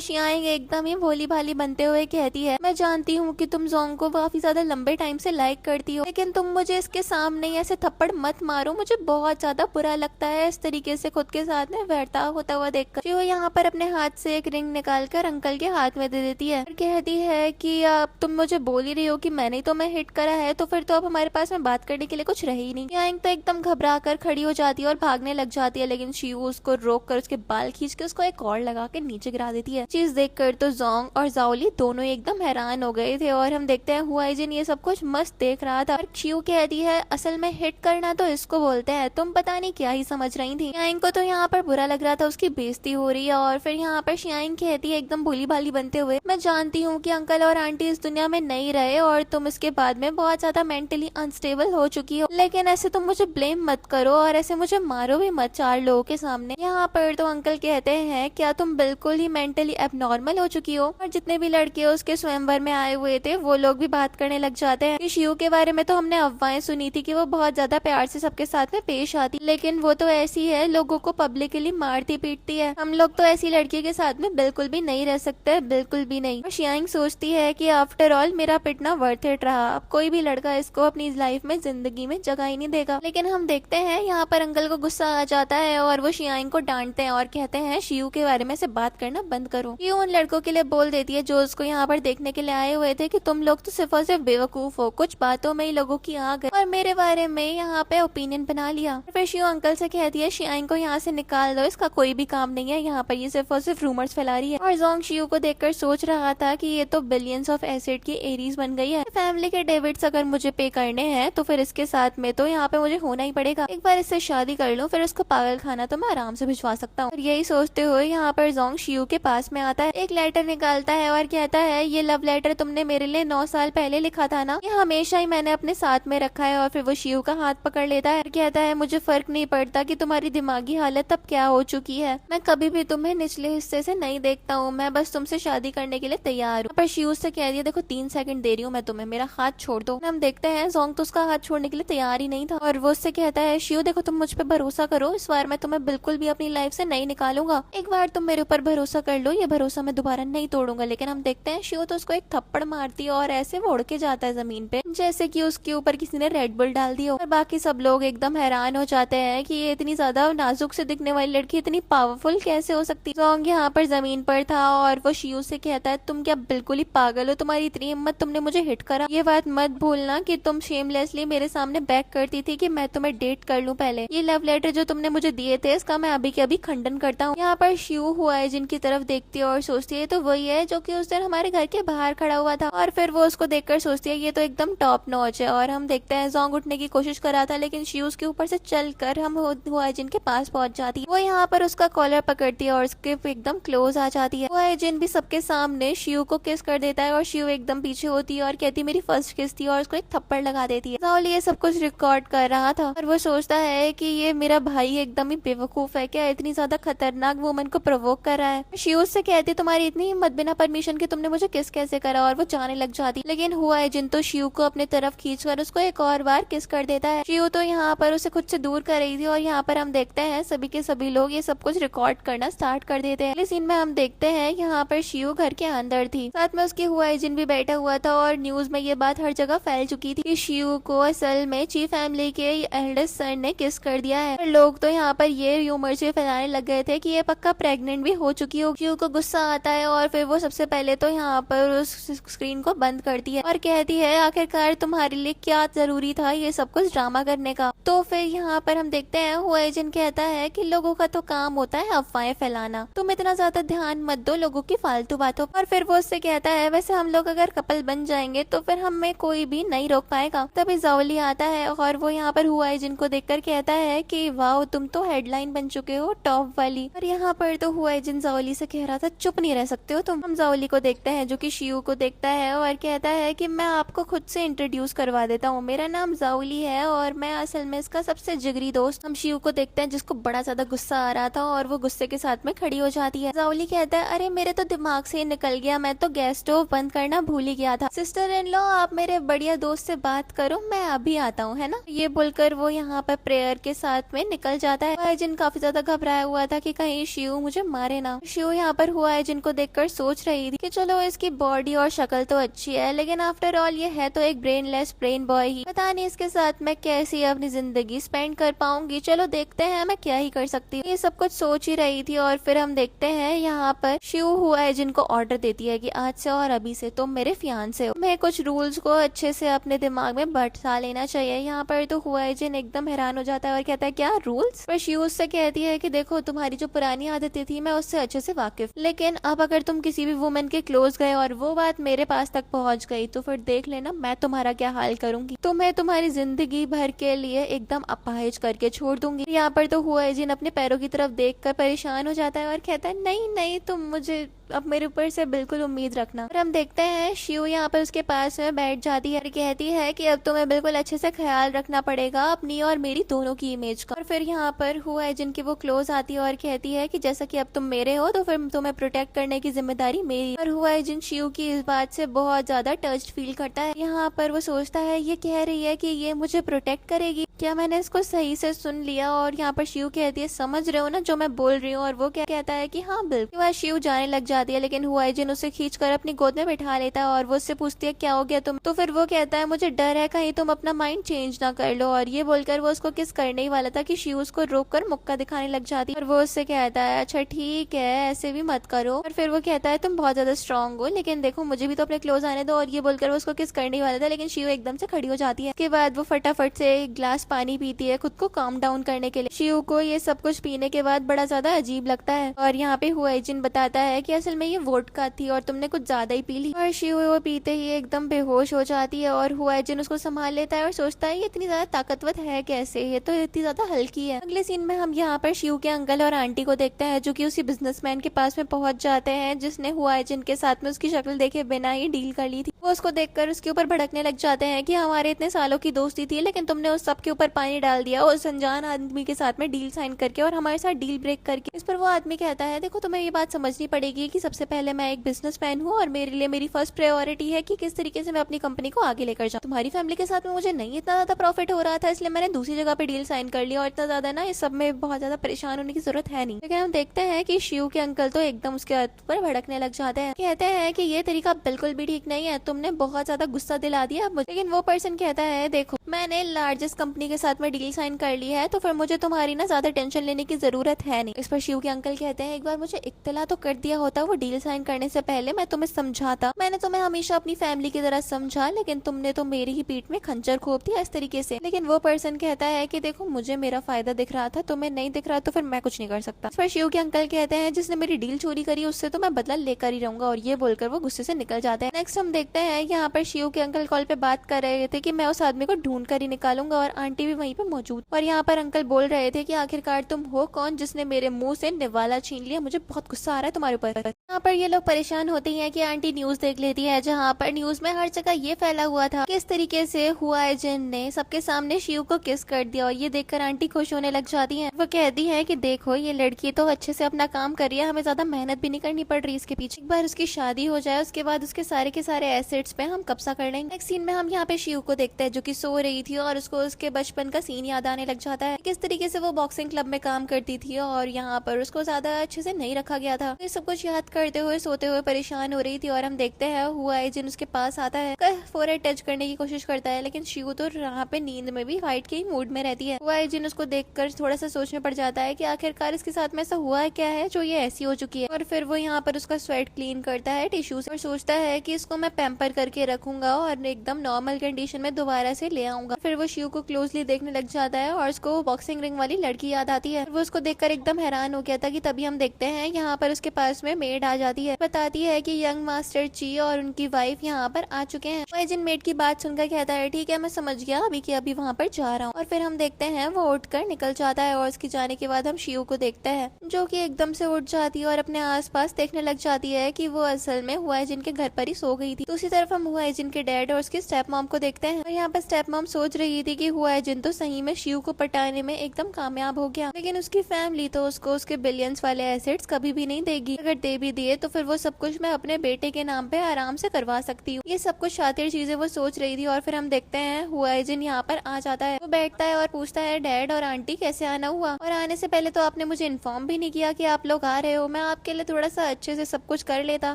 शियांग एकदम ही भोली भाली बनते हुए कहती है, मैं जानती हूँ कि तुम जोंग को काफी ज्यादा लंबे टाइम से लाइक करती हो, लेकिन तुम मुझे इसके सामने ऐसे थप्पड़ मत मारो, मुझे बहुत ज्यादा बुरा लगता है इस तरीके से खुद के साथ में बर्ताव होता हुआ देखकर। शियू यहाँ पर अपने हाथ से एक रिंग निकाल कर अंकल के हाथ में दे देती है और कहती है कि अब तुम मुझे बोल ही रही हो कि मैंने तो मैं हिट करा है, तो फिर तो अब हमारे पास में बात करने के लिए कुछ रही ही नहीं। शियांग तो एकदम घबरा कर खड़ी हो जाती है और भागने लग जाती है, लेकिन शियू उसको रोक कर उसके बाल खींच के उसको एक और लगा के नीचे गिरा देती है। चीज देखकर तो जोंग और जाओली दोनों एकदम हैरान हो गए थे और हम देखते हैं हुआई जिन ये सब कुछ मस्त देख रहा था और शियू कहती है, असल में हिट करना तो इसको बोलते हैं, तुम पता नहीं क्या ही समझ रही थी। शियांग को तो यहाँ पर बुरा लग रहा था, उसकी बेइज्जती हो रही है और फिर यहाँ पर शियांग कहती है एकदम भोली भाली बनते हुए, मैं जानती हूँ कि अंकल और आंटी इस दुनिया में नहीं रहे और तुम इसके बाद में बहुत ज्यादा मेंटली अनस्टेबल हो चुकी हो, लेकिन ऐसे तुम मुझे ब्लेम मत करो और ऐसे मुझे मारो भी मत 4 लोगों के सामने। यहाँ पर तो अंकल कहते हैं, क्या तुम बिल्कुल ही मेंटली एबनॉर्मल हो चुकी हो? और जितने भी लड़के उसके स्वयंवर में आए हुए थे वो लोग भी बात करने लग जाते हैं कि शियू के बारे में तो हमने अफवाहें सुनी थी कि वो बहुत ज्यादा प्यार से सबके साथ में पेश आती, लेकिन वो तो ऐसी है, लोगों को पब्लिकली मारती पीटती है। हम लोग तो ऐसी लड़की के साथ में बिल्कुल भी नहीं रह सकते, बिल्कुल भी नहीं। और शियांग सोचती है कि आफ्टर ऑल मेरा पिटना वर्थ इट रहा, अब कोई भी लड़का इसको अपनी लाइफ में जिंदगी में जगह ही नहीं देगा। लेकिन हम देखते हैं यहाँ पर अंकल को गुस्सा आ जाता है और वो शियांग को डांटते हैं और कहते हैं, शियू के बारे में से बात करना बंद करो। शियू उन लड़कों के लिए बोल देती है जो उसको यहाँ पर देखने के लिए आए हुए थे कि तुम लोग तो सिर्फ और सिर्फ बेवकूफ हो, कुछ बातों में ही लोगों की आ गई और मेरे बारे में यहाँ पे ओपिनियन बना लिया। फिर शियू अंकल से कहती है, शियांग को यहाँ से निकाल दो, इसका कोई भी काम नहीं है यहाँ पर, ये सिर्फ और सिर्फ रूमर्स फैला रही है। और जोंग शियू को देखकर सोच रहा था कि ये तो बिलियंस ऑफ एसिड की एरीज बन गई है, फैमिली के डेबिट्स अगर मुझे पे करने हैं तो फिर इसके साथ में तो यहाँ पे मुझे होना ही पड़ेगा, एक बार इससे शादी कर लूं, फिर उसको पागल खाना तो मैं आराम से भिजवा सकता हूँ। यही सोचते हुए यहाँ पर जोंग शियू के पास में आता है, एक लेटर निकालता है और कहता है, ये लव लेटर तुमने मेरे लिए 9 साल पहले लिखा था ना, ये हमेशा ही मैंने अपने साथ में रखा है। और फिर वो शियू का हाथ पकड़ लेता है और कहता है, मुझे फर्क नहीं पड़ता कि तुम्हारी दिमागी हालत अब क्या हो चुकी है, मैं कभी भी तुम्हें निचले हिस्से से नहीं देखता हूँ, मैं बस तुमसे शादी करने के लिए तैयार हूँ। पर शियू उससे कह दिया देखो 3 सेकंड दे रही हूँ मैं तुम्हें, मेरा हाथ छोड़ दो। हम देखते हैं जोंग तो उसका हाथ छोड़ने के लिए तैयार ही नहीं था और वो उससे कहता है शिव देखो तुम मुझ पे भरोसा करो, इस बार मैं तुम्हें बिल्कुल भी अपनी लाइफ से नहीं निकालूंगा, एक बार तुम मेरे ऊपर भरोसा कर लो, ये भरोसा मैं दोबारा नहीं तोड़ूंगा। लेकिन हम देखते हैं शिव तो उसको एक थप्पड़ मारती है और ऐसे वो उड़ के जाता है जमीन पे जैसे कि उसके ऊपर किसी ने रेड बुल डाल दिया। और बाकी सब लोग एकदम हैरान हो जाते हैं कि ये इतनी ज्यादा नाजुक से दिखने वाली लड़की इतनी पावरफुल कैसे हो सकती है। जोंग यहाँ पर जमीन पर था और वो शिव से कहता है तुम क्या बिल्कुल ही पागल हो, तुम्हारी इतनी हिम्मत, तुमने मुझे हिट करा, ये बात मत भूलना कि तुम शेमलेसली मेरे सामने बैक करती थी कि मैं तुम्हें डेट कर लूं पहले, ये लव लेटर जो तुमने मुझे दिए थे इसका मैं अभी के अभी खंडन करता हूँ। यहाँ पर शिव हुआ है जिनकी तरफ देखती है और सोचती है तो वही है जो कि उस दिन हमारे घर के बाहर खड़ा हुआ था और फिर वो उसको देखकर सोचती है ये तो एकदम टॉप नॉच है। और हम देखते हैं जोंग उठने की कोशिश कर रहा था लेकिन शिव उसके ऊपर से चलकर हम हुआ है जिनके पास पहुंच जाती है। वो यहाँ पर उसका कॉलर पकड़ती है और उसके एकदम क्लोज आ जाती है। वो है जिन भी सबके सामने शिव को किस कर देता है और शिव एकदम पीछे होती है और कहती मेरी फर्स्ट किस थी और उसको एक थप्पड़ लगा देती है। राहुल ये सब कुछ रिकॉर्ड कर रहा था और वो सोचता है कि ये मेरा भाई एकदम ही बेवकूफ है क्या, इतनी ज्यादा खतरनाक वुमन को प्रोवोक कर रहा है। शिव से कहती तुम्हारी इतनी हिम्मत बिना परमिशन के तुमने मुझे किस कैसे करा, और वो जाने लग जाती। लेकिन हुआ है जिन तो शिव को अपने तरफ खींचकर उसको एक और बार किस कर देता है। शिव तो यहाँ पर उसे खुद से दूर कर रही थी और यहाँ पर हम देखते हैं सभी के सभी लोग ये सब कुछ रिकॉर्ड करना स्टार्ट कर देते हैं। इस सीन में हम देखते हैं यहाँ पर शिव घर के अंदर थी, साथ में उसके हुआ है जिन भी बैठा हुआ था और न्यूज में ये बात हर जगह फैल चुकी थी कि शिव को असल में ची फैमिली के एल्डेस्ट सन ने किस कर दिया है। लोग तो यहाँ पर ये र्यूमर्स भी फैलाने लग गए थे कि ये पक्का प्रेग्नेंट भी हो चुकी हो। शिव को गुस्सा आता है और फिर वो सबसे पहले तो यहाँ पर उस स्क्रीन को बंद करती है और कहती है आखिरकार तुम्हारे लिए क्या जरूरी था ये सब कुछ ड्रामा करने का। तो फिर यहाँ पर हम देखते हैं हुआ एजेंट कहता है कि लोगों का तो काम होता है अफवाहें फैलाना, तुम इतना ज्यादा ध्यान मत दो लोगों की फालतू बातों पर। फिर वो उससे कहता है वैसे हम लोग अगर कपल बन जाएंगे तो फिर हमें कोई भी नहीं रोक पाएगा। तभी जावली आता है और वो यहाँ पर हुआ है जिनको देखकर कहता है कि वाओ तुम तो हेडलाइन बन चुके हो टॉप वाली। और यहाँ पर तो हुआ है जिन जावली से कह रहा था चुप नहीं रह सकते हो तुम। हम जावली को देखते हैं जो कि शिव को देखता है और कहता है कि मैं आपको खुद से इंट्रोड्यूस करवा देता हूँ, मेरा नाम जावली है और मैं असल में इसका सबसे जिगरी दोस्त। हम शिव को देखते हैं जिसको बड़ा ज्यादा गुस्सा आ रहा था और वो गुस्से के साथ में खड़ी हो जाती है। जावली कहता है अरे मेरे तो दिमाग से ही निकल गया, मैं तो गैस स्टोव बंद करना भूल ही गया था। सिस्टर इन लॉ आप मेरे बढ़िया दोस्त से बात करो, मैं अभी आता हूँ, है ना। ये बोलकर वो यहाँ पर प्रेयर के साथ में निकल जाता है। जिन काफी ज्यादा घबराया हुआ था कि कहीं शिव मुझे मारे ना। शिव यहाँ पर हुआ है जिनको देखकर सोच रही थी कि चलो इसकी बॉडी और शक्ल तो अच्छी है लेकिन आफ्टर ऑल ये है तो एक ब्रेनलेस ब्रेन बॉय ही, पता नहीं इसके साथ मैं कैसी अपनी जिंदगी स्पेंड कर पाऊंगी, चलो देखते हैं मैं क्या ही कर सकती हूँ। ये सब कुछ सोच ही रही थी और फिर हम देखते हैं यहाँ पर शिव हुआ है जिनको ऑर्डर देती है कि आज से और अभी से तुम मेरे फियांसे हो, मैं कुछ रूल्स को अच्छे से अपने दिमाग में बैठा लेना चाहिए। यहाँ पर तो हुआ है जिन एकदम हैरान हो जाता है और कहता है क्या रूल्स। पर शिव उससे कहती है कि देखो तुम्हारी जो पुरानी आदतें थी मैं उससे अच्छे से वाकिफ, लेकिन अब अगर तुम किसी भी वुमेन के क्लोज गए और वो बात मेरे पास तक पहुंच गई तो फिर देख लेना मैं तुम्हारा क्या हाल करूंगी, तुम्हें तुम्हारी जिंदगी भर के लिए एकदम अपाहिज करके छोड़ दूंगी। यहाँ पर तो हुआ है जिन अपने पैरों की तरफ देखकर परेशान हो जाता है और कहता है नहीं नहीं तुम मुझे अब मेरे ऊपर से बिल्कुल उम्मीद रखना। और हम देखते हैं शिव यहाँ पर उसके पास में बैठ जाती है और कहती है कि अब तुम्हें बिल्कुल अच्छे से ख्याल रखना पड़ेगा अपनी और मेरी दोनों की इमेज का। और फिर यहाँ पर हुआ है जिनकी वो क्लोज आती है और कहती है कि जैसा कि अब तुम मेरे हो तो फिर तुम्हें प्रोटेक्ट करने की जिम्मेदारी मेरी। और हुआ है जिन शिव की इस बात से बहुत ज्यादा टच्ड फील करता है। यहाँ पर वो सोचता है ये कह रही है कि ये मुझे प्रोटेक्ट करेगी, क्या मैंने इसको सही से सुन लिया। और यहाँ पर शिव कहती है समझ रहे हो ना जो मैं बोल रही हूँ। और वो क्या कहता है कि हाँ बिल्कुल। शिव जाने लग जाती है लेकिन हुआ है जिन उसे खींचकर अपनी गोद में बैठा लेता है और वो उससे पूछती है क्या हो गया तुम। तो फिर वो कहता है मुझे डर है कहीं तुम अपना माइंड चेंज ना कर लो। और ये बोलकर वो उसको किस करने ही वाला था कि शिव उसको रोक कर मुक्का दिखाने लग जाती है और वो उससे कहता है अच्छा ठीक है ऐसे भी मत करो। और फिर वो कहता है तुम बहुत ज्यादा स्ट्रांग हो लेकिन देखो मुझे भी तो अपने क्लोज आने दो। और ये बोलकर वो उसको किस करने ही वाला था लेकिन शिव एकदम से खड़ी हो जाती है। इसके बाद वो फटाफट से एक ग्लास पानी पीती है खुद को काम डाउन करने के लिए। शिव को ये सब कुछ पीने के बाद बड़ा ज्यादा अजीब लगता है और यहाँ पे हुआ जिन बताता है कि असल में ये वोडका थी और तुमने कुछ ज्यादा ही पी ली। और शिव वो पीते ही एकदम बेहोश हो जाती है और हुआ जिन उसको संभाल लेता है और सोचता है ये इतनी ज्यादा ताकतवर है कैसे, ये तो इतनी ज्यादा हल्की है। अगले सीन में हम यहाँ पर शिव के अंकल और आंटी को देखते हैं जो कि उसी बिजनेसमैन के पास में पहुंच जाते हैं जिसने हुआ जिनके साथ में उसकी शक्ल देखे बिना ही डील कर ली थी। वो उसको देखकर उसके ऊपर भड़कने लग जाते हैं कि हमारे इतने सालों की दोस्ती थी लेकिन तुमने उस सब के ऊपर पानी डाल दिया उस अनजान आदमी के साथ में डील साइन करके और हमारे साथ डील ब्रेक करके। इस पर वो आदमी कहता है देखो तुम्हें ये बात समझनी पड़ेगी कि सबसे पहले मैं एक बिजनेसमैन हूँ और मेरे लिए मेरी फर्स्ट प्रायोरिटी है कि किस तरीके से मैं अपनी कंपनी को आगे लेकर जाऊँ। तुम्हारी फैमिली के साथ में मुझे नहीं इतना ज्यादा प्रॉफिट हो रहा था, इसलिए मैंने दूसरी जगह पे डील साइन कर लिया और इतना ज्यादा ना इस सब में बहुत ज्यादा परेशान होने की जरूरत है नहीं। लेकिन हम देखते हैं कि शिव के अंकल तो एकदम उसके ऊपर भड़कने लग जाते हैं, कहते हैं कि ये तरीका बिल्कुल भी ठीक नहीं है, तुमने बहुत ज्यादा गुस्सा दिला दिया मुझे। लेकिन वो पर्सन कहता है देखो मैंने लार्जेस्ट कंपनी के साथ में डील साइन कर ली है, तो फिर मुझे तुम्हारी ना ज्यादा टेंशन लेने की जरूरत है नहीं। इस पर शिव के अंकल कहते हैं एक बार मुझे इत्तला तो कर दिया होता वो डील साइन करने से पहले, मैं तुम्हें समझाता, मैंने तुम्हें हमेशा अपनी फैमिली की तरह समझा, लेकिन तुमने तो मेरी ही पीठ में खंजर घोप दिया इस तरीके से। लेकिन वो पर्सन कहता है कि देखो मुझे मेरा फायदा दिख रहा था, तुम्हें नहीं दिख रहा तो फिर मैं कुछ नहीं कर सकता। इस पर शिव के अंकल कहते हैं जिसने मेरी डील चोरी करी उससे तो मैं बदला लेकर ही रहूंगा, और ये बोलकर वो गुस्से से निकल जाते हैं। नेक्स्ट हम देखते हैं यहाँ पर शिव के अंकल कॉल पे बात कर रहे थे कि मैं उस आदमी को ढूंढ कर ही निकालूंगा, और आंटी भी वहीं पे मौजूद। और यहाँ पर अंकल बोल रहे थे कि आखिरकार तुम हो कौन जिसने मेरे मुंह से निवाला छीन लिया, मुझे बहुत गुस्सा आ रहा है तुम्हारे ऊपर। यहाँ पर ये लोग परेशान होते हैं कि आंटी न्यूज देख लेती है, जहाँ पर न्यूज में हर जगह ये फैला हुआ था किस तरीके से हुआइजिन ने सबके सामने शिव को किस कर दिया, और ये देखकर आंटी खुश होने लग जाती है। वो कहती है कि देखो ये लड़की तो अच्छे से अपना काम कर रही है, हमें ज्यादा मेहनत भी नहीं करनी पड़ रही इसके पीछे, एक बार उसकी शादी हो जाए उसके बाद उसके सारे के सारे एसेट्स पे हम कब्जा कर लेंगे। नेक्स्ट सीन में हम यहाँ पे शिव को देखते हैं जो कि सो रही थी और उसको उसके बचपन का सीन याद आने लग जाता है, किस तरीके से वो बॉक्सिंग क्लब में काम करती थी और यहाँ पर उसको ज्यादा अच्छे से नहीं रखा गया था। ये सब कुछ याद करते हुए सोते हुए परेशान हो रही थी, और हम देखते हैं हुआइजिन उसके पास आता है, फोरेड टच करने की कोशिश करता है, लेकिन शिव तो यहाँ पे नींद में भी फाइट के ही मूड में रहती है। हुआइजिन उसको देखकर थोड़ा सा सोचने पड़ जाता है कि आखिरकार इसके साथ में ऐसा हुआ क्या है जो ये ऐसी हो चुकी है, और फिर वो यहाँ पर उसका स्वेट क्लीन करता है टिश्यू से और सोचता है कि इसको मैं पैम्पर करके रखूंगा और एकदम नॉर्मल कंडीशन में दोबारा से ले आऊंगा। फिर वो शिव को क्लोजली देखने लग जाता है और उसको बॉक्सिंग रिंग वाली लड़की याद आती है। वो उसको देखकर एकदम हैरान हो गया था कि तभी हम देखते हैं यहाँ पर उसके पास में मेड आ जाती है, बताती है कि यंग मास्टर ची और उनकी वाइफ यहाँ पर आ चुके हैं। हुआइजिन मेड की बात सुनकर कहता है ठीक है मैं समझ गया, अभी के अभी वहाँ पर जा रहा हूँ। और फिर हम देखते हैं वो उठकर निकल जाता है, और उसके जाने के बाद हम शिव को देखते हैं जो कि एकदम से उठ जाती है और अपने आसपास देखने लग जाती है कि वो असल में हुआइजिन के घर पर ही सो गई थी। दूसरी तरफ हम हुआइजिन के डैड और उसकी स्टेप मॉम को देखते हैं, और यहाँ पर स्टेप मॉम सोच रही थी कि हुआइजिन तो सही में शिव को पटाने में एकदम कामयाब हो गया, लेकिन उसकी फैमिली तो उसको उसके बिलियंस वाले एसेट्स कभी भी नहीं देगी, अगर दे भी दिए तो फिर वो सब कुछ मैं अपने बेटे के नाम पे आराम से करवा सकती हूँ। ये सब कुछ शातिर चीजें वो सोच रही थी। और फिर हम देखते हैं हुआइजिन यहाँ पर आ जाता है, वो बैठता है और पूछता है डैड और आंटी कैसे आना हुआ, और आने से पहले तो आपने मुझे इन्फॉर्म भी नहीं किया कि आप लोग आ रहे हो, मैं आपके लिए थोड़ा सा अच्छे से सब कुछ कर लेता,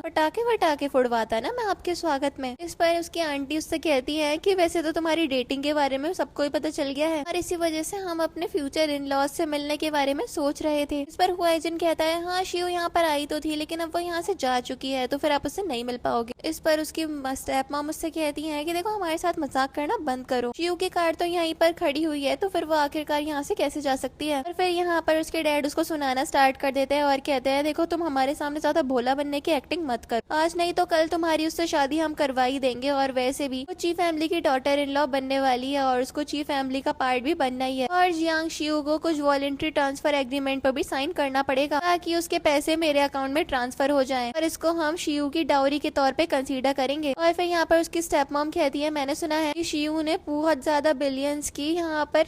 पटाखे वटाखे फुड़वाता ना मैं आपके स्वागत में। इस पर उसकी आंटी उससे कहती है कि वैसे तो तुम्हारी डेटिंग के बारे में सबको ही पता चल गया है, और इसी वजह से हम अपने फ्यूचर इन लॉज से मिलने के बारे में सोच रहे थे। इस पर हुआइजिन कहता है हाँ शिव यहाँ पर आई तो थी, लेकिन अब वो यहाँ से जा चुकी है तो फिर आप उससे नहीं मिल पाओगे। इस पर उसकी स्टेप मॉम उससे कहती है कि देखो हमारे साथ मजाक करना बंद करो, शिव की कार तो यहीं पर खड़ी हुई है, तो फिर वो आखिरकार यहाँ से कैसे जा सकती है। और फिर यहाँ पर उसके डैड उसको सुनाना स्टार्ट कर देते हैं और कहते हैं देखो तुम हमारे सामने ज्यादा भोला बनने की एक्टिंग मत करो, आज नहीं तो कल तुम्हारी उससे शादी हम करवा ही देंगे, और वैसे भी वो चीफ फैमिली की डॉटर इन लॉ बनने वाली है और उसको चीफ फैमिली का पार्ट भी बनना ही है, और जियांग शिव को कुछ वॉलंटरी ट्रांसफर एग्रीमेंट पर भी साइन करना पड़ेगा ताकि उसके पैसे मेरे अकाउंट में ट्रांसफर हो जाएं, और इसको हम शिव की डाउरी के तौर पे कंसीडर करेंगे। और फिर यहाँ पर उसकी स्टेप मॉम कहती है मैंने सुना है कि शिव ने बहुत ज्यादा बिलियंस की यहाँ पर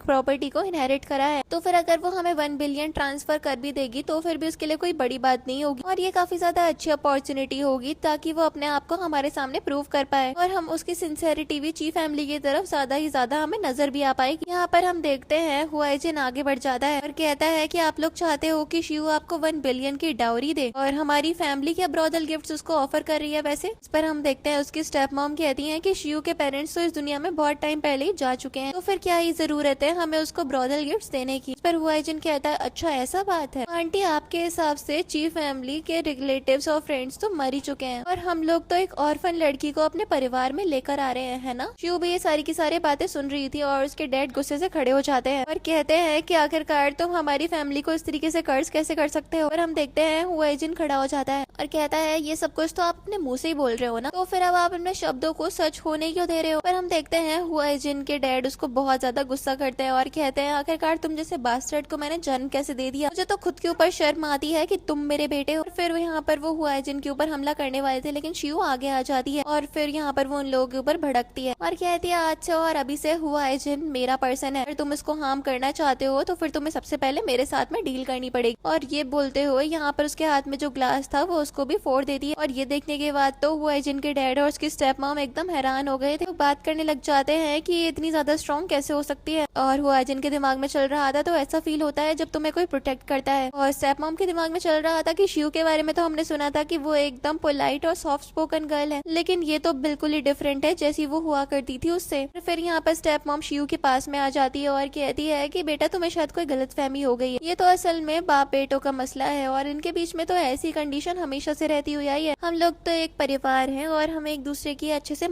प्रॉपर्टी को इनहेरिट करा है, तो फिर अगर वो हमें 1 बिलियन ट्रांसफर कर भी देगी तो फिर भी उसके लिए कोई बड़ी बात नहीं होगी, और ये काफी ज्यादा अच्छी अपॉर्चुनिटी होगी ताकि वो अपने आप को हमारे सामने प्रूव कर पाए, और हम उसकी सिंसियरिटी भी चीफ फैमिली की तरफ ज्यादा ही ज्यादा हमें नजर भी आ पाएगी। यहाँ पर हम देखते हैं हुआइजिन आगे बढ़ जाता है और कहता है कि आप लोग चाहते हो कि शिव आपको 1 बिलियन की डाउरी दे, और हमारी फैमिली क्या ब्रॉडल गिफ्ट्स उसको ऑफर कर रही है वैसे। इस पर हम देखते हैं उसकी स्टेप मॉम कहती है कि शिव के पेरेंट्स तो इस दुनिया में बहुत टाइम पहले ही जा चुके हैं, तो फिर क्या ही जरूरत है हमें उसको ब्रॉडल गिफ्ट्स देने की। इस पर हुआइजिन कहता है अच्छा ऐसा बात है आंटी, आपके हिसाब से चीफ फैमिली के रिलेटिव्स और फ्रेंड्स तो मर ही चुके हैं, और हम लोग तो एक ऑर्फन लड़की को अपने परिवार में लेकर आ रहे हैं, है ना। शिव भी ये सारी की सारी बातें सुन रही थी और उसके डैड गुस्से से खड़े हो जाते हैं और कहते हैं कि आखिरकार तुम हमारी फैमिली को इस तरीके से कर्ज कैसे कर सकते हो। और हम देखते हैं हुआइजिन खड़ा हो जाता है और कहता है ये सब कुछ तो आप अपने मुंह से ही बोल रहे हो ना, तो फिर अब आप अपने शब्दों को सच होने क्यों दे रहे हो। पर हम देखते हैं हुआइजिन के डैड उसको बहुत ज्यादा गुस्सा करते हैं और कहते हैं आखिरकार तुम जैसे बास्टर्ड को मैंने जन्म कैसे दे दिया, मुझे तो खुद के ऊपर शर्म आती है कि तुम मेरे बेटे हो। फिर यहाँ पर वो हुआइजिन के ऊपर हमला करने वाले थे, लेकिन शिव आगे आ जाती है और फिर यहाँ पर वो उन लोगों के ऊपर भड़कती है और कहती है अच्छा और अभी से हुआइजिन मेरा पर्सन है, अगर तुम इसको हार्म करना चाहते हो तो फिर तुम्हें सबसे पहले मेरे साथ में डील करनी पड़ेगी। और ये बोलते हुए यहाँ पर उसके हाथ में में जो ग्लास था वो उसको भी फोड़ देती है। और ये देखने के बाद तो हुआ जिनके डैड और उसकी स्टेप मॉम एकदम हैरान हो गए थे। तो बात करने लग जाते हैं कि ये इतनी ज्यादा स्ट्रॉन्ग कैसे हो सकती है। और हुआ जिनके दिमाग में चल रहा था तो ऐसा फील होता है जब तुम्हें कोई प्रोटेक्ट करता है। और स्टेप मॉम के दिमाग में चल रहा था कि शिव के बारे में तो हमने सुना था कि वो एकदम पोलाइट और सॉफ्ट स्पोकन गर्ल है, लेकिन ये तो बिल्कुल ही डिफरेंट है जैसी वो हुआ करती थी उससे। फिर यहाँ पर स्टेप मॉम शिव के पास में आ जाती है और कहती है कि बेटा तुम्हें शायद कोई गलतफहमी हो गई है, ये तो असल में बाप बेटों का मसला है और इनके बीच में तो ऐसी कंडीशन हमेशा से रहती हुई आई है। हम लोग तो एक परिवार हैं और हमें एक दूसरे की अच्छे से